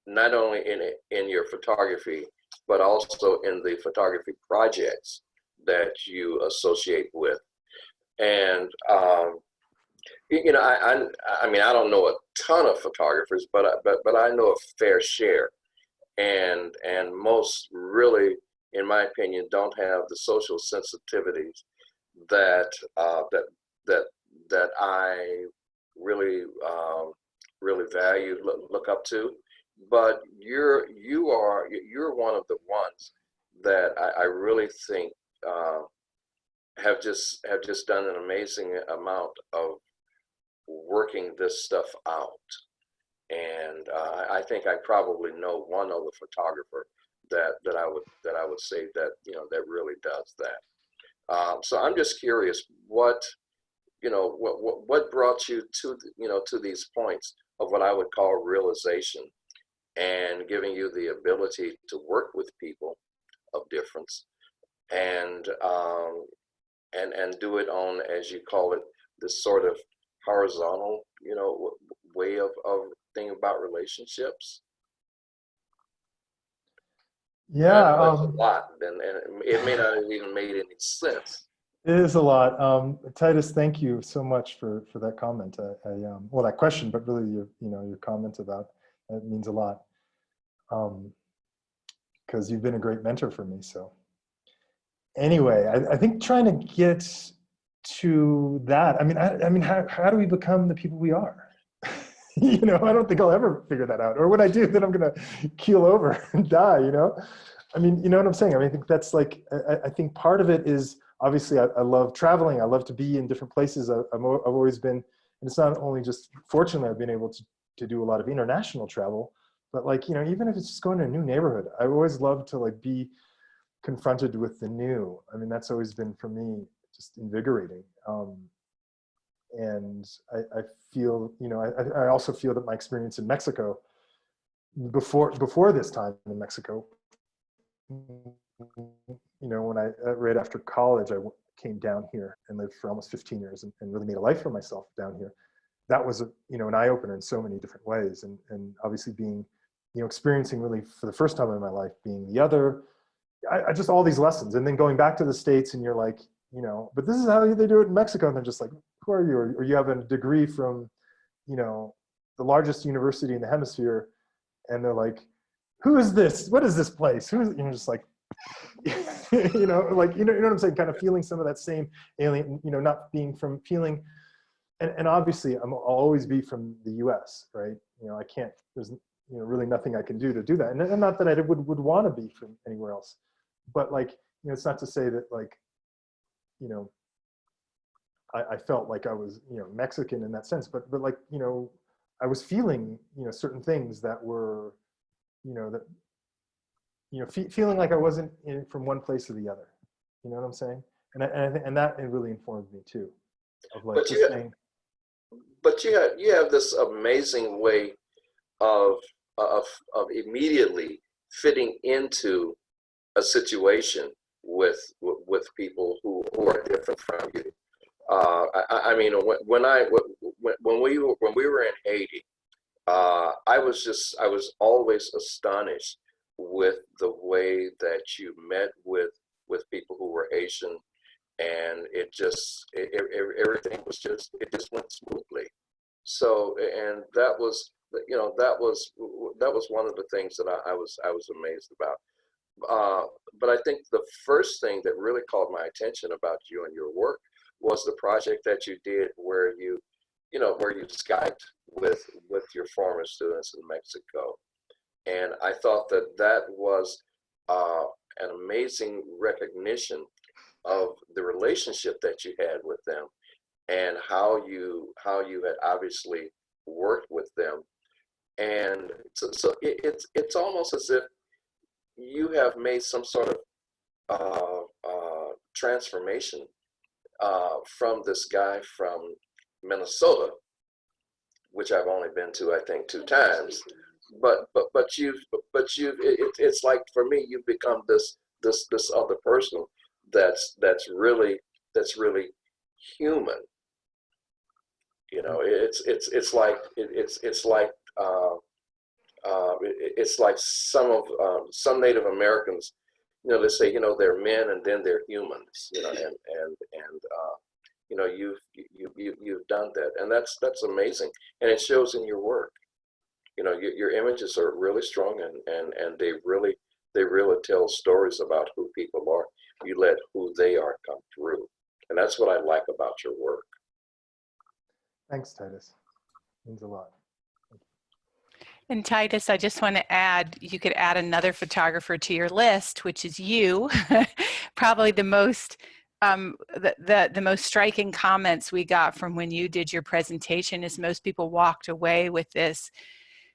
not only in your photography, but also in the photography projects that you associate with. And you know, I mean, I don't know a ton of photographers, but I know a fair share, and most really, in my opinion, don't have the social sensitivities that that I really really value, look up to. But you're one of the ones that I really think have just done an amazing amount of working this stuff out. And I think I probably know one other photographer that I would say that, you know, that really does that. So I'm just curious, what brought you to, you know, to these points of what I would call realization, and giving you the ability to work with people of difference, and do it on, as you call it, this sort of horizontal, you know, way of thinking about relationships. Yeah, that's a lot, and it may not have even made any sense. it is a lot. Titus, thank you so much for that comment. Well, that question, but really your comment about it means a lot. Because you've been a great mentor for me. So anyway, I think trying to get to that, I mean, how do we become the people we are? You know, I don't think I'll ever figure that out. Or when I do, then I'm gonna keel over and die, you know? I mean, you know what I'm saying? I mean, I think that's like, I think part of it is, obviously, I love traveling. I love to be in different places. I've always been, and it's not only just, fortunately, I've been able to do a lot of international travel, but like, you know, even if it's just going to a new neighborhood, I've always loved to like be confronted with the new. I mean, that's always been for me just invigorating. And I feel, you know, I also feel that my experience in Mexico, before this time in Mexico, you know, when right after college, I came down here and lived for almost 15 years and really made a life for myself down here. That was, you know, an eye-opener in so many different ways. And obviously being, you know, experiencing really for the first time in my life being the other, I just, all these lessons. And then going back to the States and you're like, you know, but this is how they do it in Mexico. And they're just like, who are you? Or you have a degree from, you know, the largest university in the hemisphere. And they're like, who is this? What is this place? Who is, you know, just like, you know, like, you know what I'm saying? Kind of feeling some of that same alien, you know, not being from feeling, and obviously I'll always be from the US, right? You know, I can't, there's, you know, really nothing I can do to do that. And not that I would want to be from anywhere else, but like, you know, it's not to say that like, you know, I felt like I was, you know, Mexican in that sense, but like, you know, I was feeling, you know, certain things that were, you know, that, you know, feeling like I wasn't from one place to the other. You know what I'm saying? And that it really informed me too, of like But you have this amazing way of of immediately fitting into a situation with people who are different from you. I mean, when we were in Haiti, I was always astonished with the way that you met with people who were Asian, and everything was it just went smoothly. So, and that was, that was one of the things that I was amazed about. But I think the first thing that really caught my attention about you and your work was the project that you did where you Skyped with your former students in Mexico. And I thought that was an amazing recognition of the relationship that you had with them, and how you had obviously worked with them. And so it's almost as if you have made some sort of transformation from this guy from Minnesota, which I've only been to, I think, 2 times. But it's like, for me, you've become this other person that's really human. It's like some Native Americans, they say, they're men and then they're humans, you've done that, and that's amazing, and it shows in your work. Your images are really strong, and they really tell stories about who people are. You let who they are come through, and that's what I like about your work. Thanks, Titus. Means a lot. And Titus, I just want to add, you could add another photographer to your list, which is you. Probably the most the most striking comments we got from when you did your presentation is most people walked away with this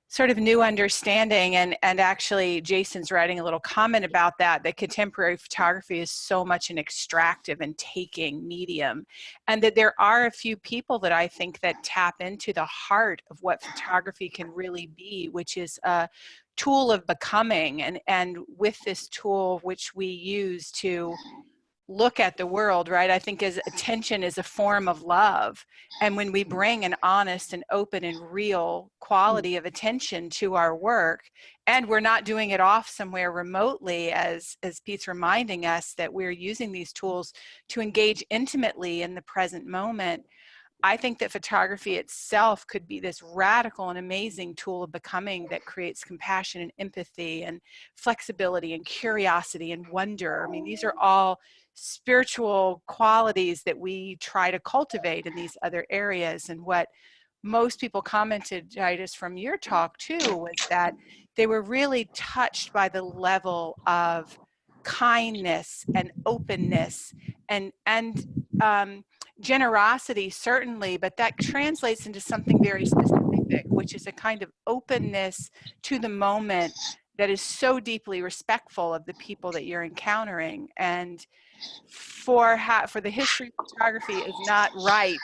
sort of new understanding, and actually Jason's writing a little comment about that contemporary photography is so much an extractive and taking medium, and that there are a few people that I think that tap into the heart of what photography can really be, which is a tool of becoming, and with this tool which we use to look at the world, right? I think as attention is a form of love. And when we bring an honest and open and real quality of attention to our work, and we're not doing it off somewhere remotely, as Pete's reminding us that we're using these tools to engage intimately in the present moment, I think that photography itself could be this radical and amazing tool of becoming that creates compassion and empathy and flexibility and curiosity and wonder. I mean, these are all spiritual qualities that we try to cultivate in these other areas. And what most people commented, Titus, from your talk too, was that they were really touched by the level of kindness and openness and generosity, certainly, but that translates into something very specific, which is a kind of openness to the moment that is so deeply respectful of the people that you're encountering. And for the history of photography is not ripe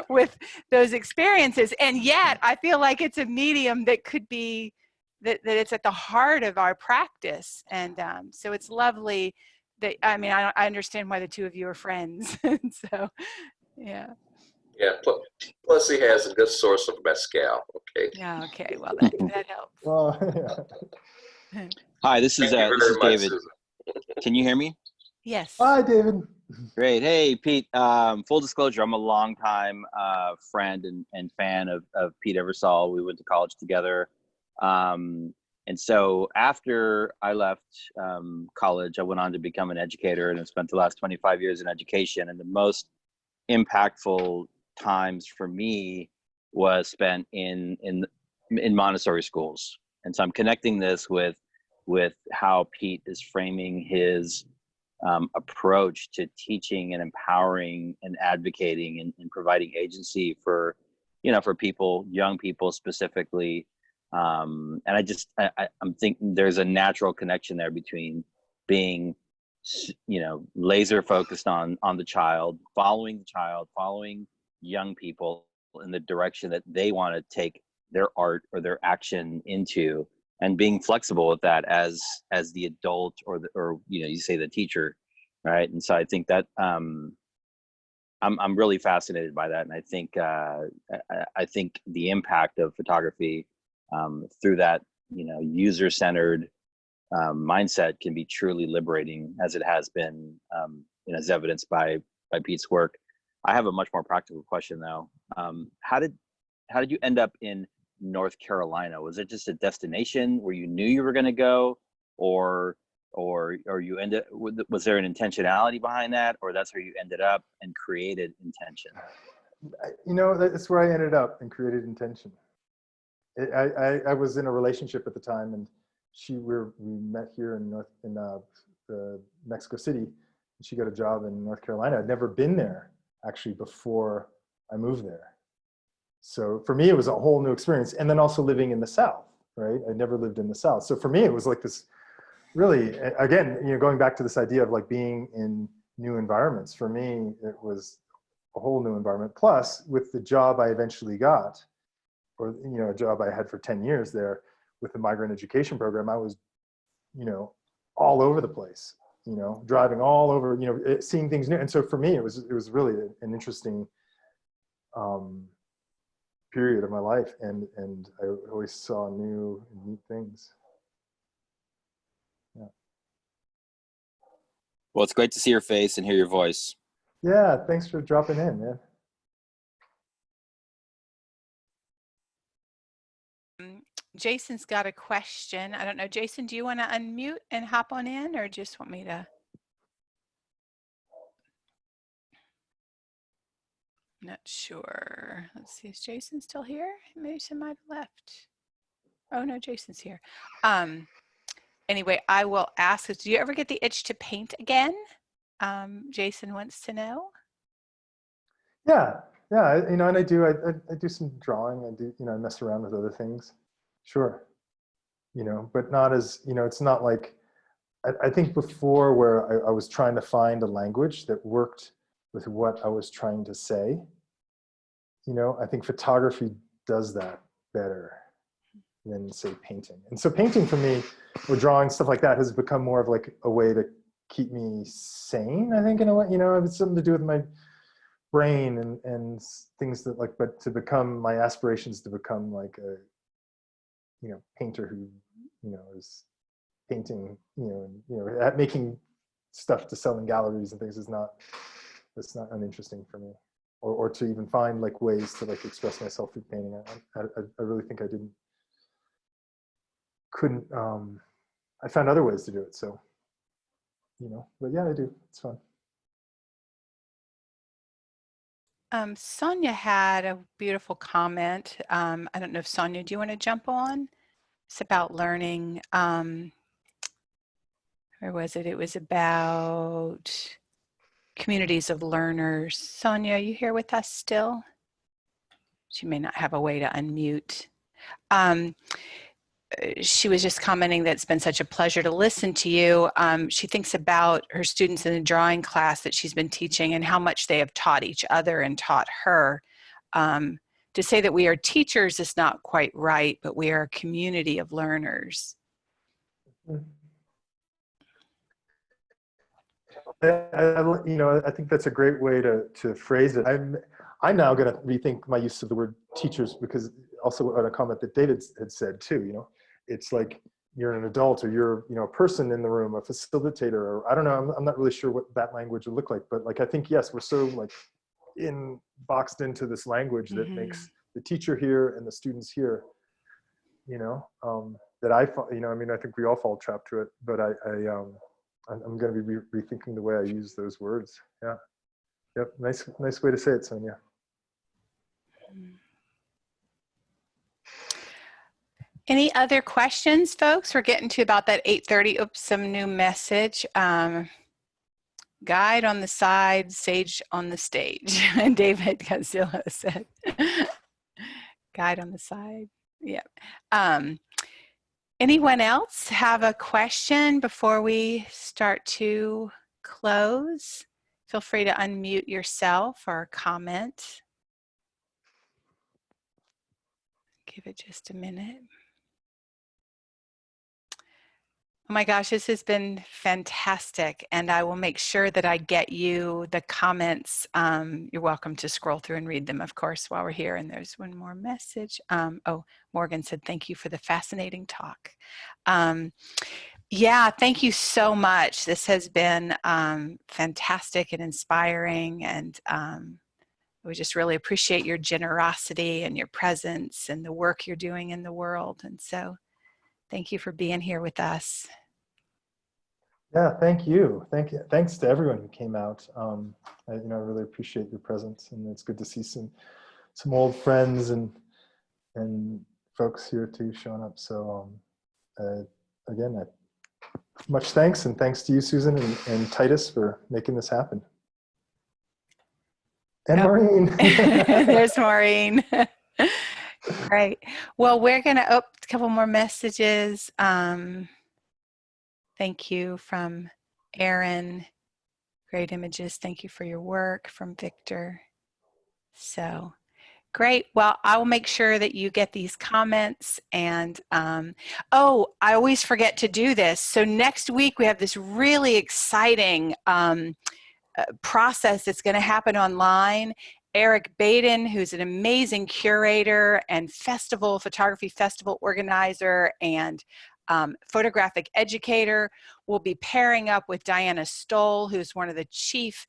with those experiences, and yet I feel like it's a medium that could be that it's at the heart of our practice. And so it's lovely that, I mean, I understand why the two of you are friends. So yeah, Plus he has a good source of mezcal. Okay. Yeah, okay, well that helps. Well, yeah. Hi, this is David. Susan. Can you hear me? Yes. Hi, David. Great. Hey, Pete. Full disclosure, I'm a longtime friend and fan of Pete Eversoll. We went to college together. And so after I left college, I went on to become an educator, and I spent the last 25 years in education. And the most impactful times for me was spent in Montessori schools. And so I'm connecting this with how Pete is framing his approach to teaching and empowering and advocating and providing agency for people, young people specifically. And I'm thinking there's a natural connection there between being, laser focused on the child, following young people in the direction that they want to take their art or their action into, and being flexible with that as the adult or you know, you say the teacher, right? And so I think that I'm really fascinated by that, and I think the impact of photography through that, you know, user-centered mindset can be truly liberating, as it has been, you know, as evidenced by Pete's work. I have a much more practical question though. How did you end up in North Carolina? Was it just a destination where you knew you were going to go, or you ended? Was there an intentionality behind that, or that's where you ended up and created intention? You know, that's where I ended up and created intention. I was in a relationship at the time, and we met here in Mexico City, and she got a job in North Carolina. I'd never been there actually before I moved there. So for me, it was a whole new experience. And then also living in the South, right? I never lived in the South. So for me, it was like this really, again, you know, going back to this idea of like being in new environments, for me, it was a whole new environment. Plus with the job I eventually got, or, you know, a job I had for 10 years there with the migrant education program, I was, you know, all over the place, you know, driving all over, you know, seeing things new. And so for me, it was really an interesting period of my life, and I always saw new and neat things. Yeah. Well, it's great to see your face and hear your voice. Yeah, thanks for dropping in, man. Jason's got a question. I don't know, Jason, do you want to unmute and hop on in, or just want me to? Not sure. Let's see, is Jason still here? Maybe some might have left. Oh no, Jason's here. Anyway, I will ask, do you ever get the itch to paint again? Jason wants to know. Yeah, you know, and I do some drawing. I do, you know, I mess around with other things. Sure. You know, but not as, you know, it's not like, I think before, where I was trying to find a language that worked with what I was trying to say. You know, I think photography does that better than, say, painting. And so painting for me, or drawing, stuff like that, has become more of like a way to keep me sane, I think, in a way. You know, it's something to do with my brain and things that, like, but to become, my aspirations to become like a, you know, painter who, you know, is painting, you know, making stuff to sell in galleries and things is not, that's not uninteresting for me. Or to even find like ways to like express myself through painting. I really think I couldn't, I found other ways to do it. So, you know, but yeah, I do, it's fun. Sonia had a beautiful comment. I don't know if Sonia, do you want to jump on? It's about learning. Where was it? It was about communities of learners. Sonia, are you here with us still? She may not have a way to unmute. She was just commenting that it's been such a pleasure to listen to you. She thinks about her students in the drawing class that she's been teaching and how much they have taught each other and taught her. To say that we are teachers is not quite right, but we are a community of learners. You know, I think that's a great way to phrase it. I'm now going to rethink my use of the word teachers, because also on a comment that David had said too, you know, it's like you're an adult, or you're, you know, a person in the room, a facilitator, or I don't know, I'm not really sure what that language would look like, but like, I think, yes, we're so like boxed into this language that makes the teacher here and the students here, you know, that you know, I mean, I think we all fall trapped to it, but I'm going to be rethinking the way I use those words. Yeah. Yep. Nice way to say it, Sonia. Any other questions, folks? We're getting to about that 8:30. Oops, some new message. Guide on the side, sage on the stage. And David Godzilla said, guide on the side. Yep. Anyone else have a question before we start to close? Feel free to unmute yourself or comment. give it just a minute. Oh my gosh, this has been fantastic, and I will make sure that I get you the comments. You're welcome to scroll through and read them, of course, while we're here. And there's one more message. Oh, Morgan said, thank you for the fascinating talk. Yeah, thank you so much. This has been fantastic and inspiring, and we just really appreciate your generosity and your presence and the work you're doing in the world. And so thank you for being here with us. Yeah, thank you. Thanks to everyone who came out. I really appreciate your presence, and it's good to see some old friends and folks here too showing up. So again, much thanks, and thanks to you, Susan, and Titus, for making this happen. And Maureen. There's Maureen. Great. Well, we're going to open a couple more messages. Thank you from Aaron. Great images. Thank you for your work, from Victor. So great. Well, I will make sure that you get these comments. And oh, I always forget to do this. So next week we have this really exciting process that's going to happen online. Eric Baden, who's an amazing curator and photography festival organizer and photographic educator, will be pairing up with Diana Stoll, who's one of the chief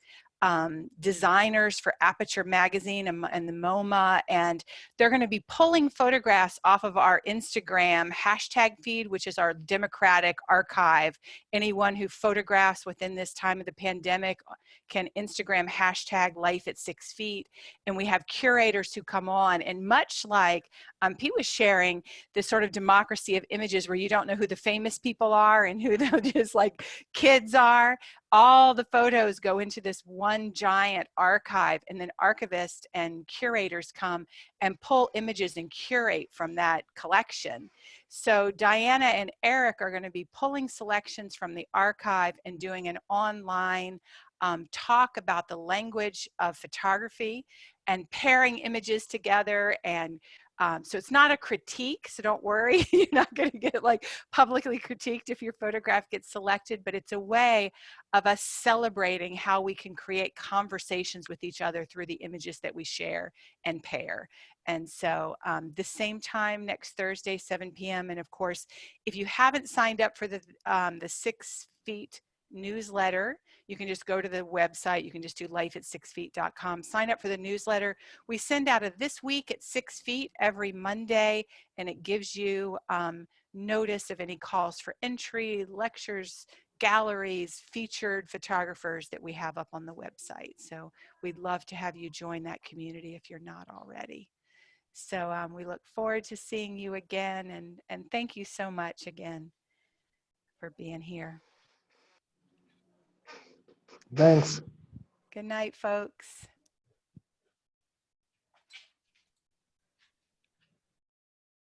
designers for Aperture Magazine and the MoMA, and they're going to be pulling photographs off of our Instagram hashtag feed, which is our democratic archive. Anyone who photographs within this time of the pandemic can Instagram hashtag life at 6 feet, and we have curators who come on, and much like Pete was sharing, this sort of democracy of images where you don't know who the famous people are and who the just like kids are. All the photos go into this one giant archive, and then archivists and curators come and pull images and curate from that collection. So Diana and Eric are going to be pulling selections from the archive and doing an online talk about the language of photography and pairing images together. And so it's not a critique, so don't worry. You're not going to get like publicly critiqued if your photograph gets selected, but it's a way of us celebrating how we can create conversations with each other through the images that we share and pair. And so the same time next Thursday, 7 p.m. And of course, if you haven't signed up for the 6 Feet newsletter, you can just go to the website. You can just do lifeat6feet.com. Sign up for the newsletter. We send out a This Week at 6 Feet every Monday, and it gives you notice of any calls for entry, lectures, galleries, featured photographers that we have up on the website. So we'd love to have you join that community if you're not already. So we look forward to seeing you again, and thank you so much again for being here. Thanks. Good night, folks.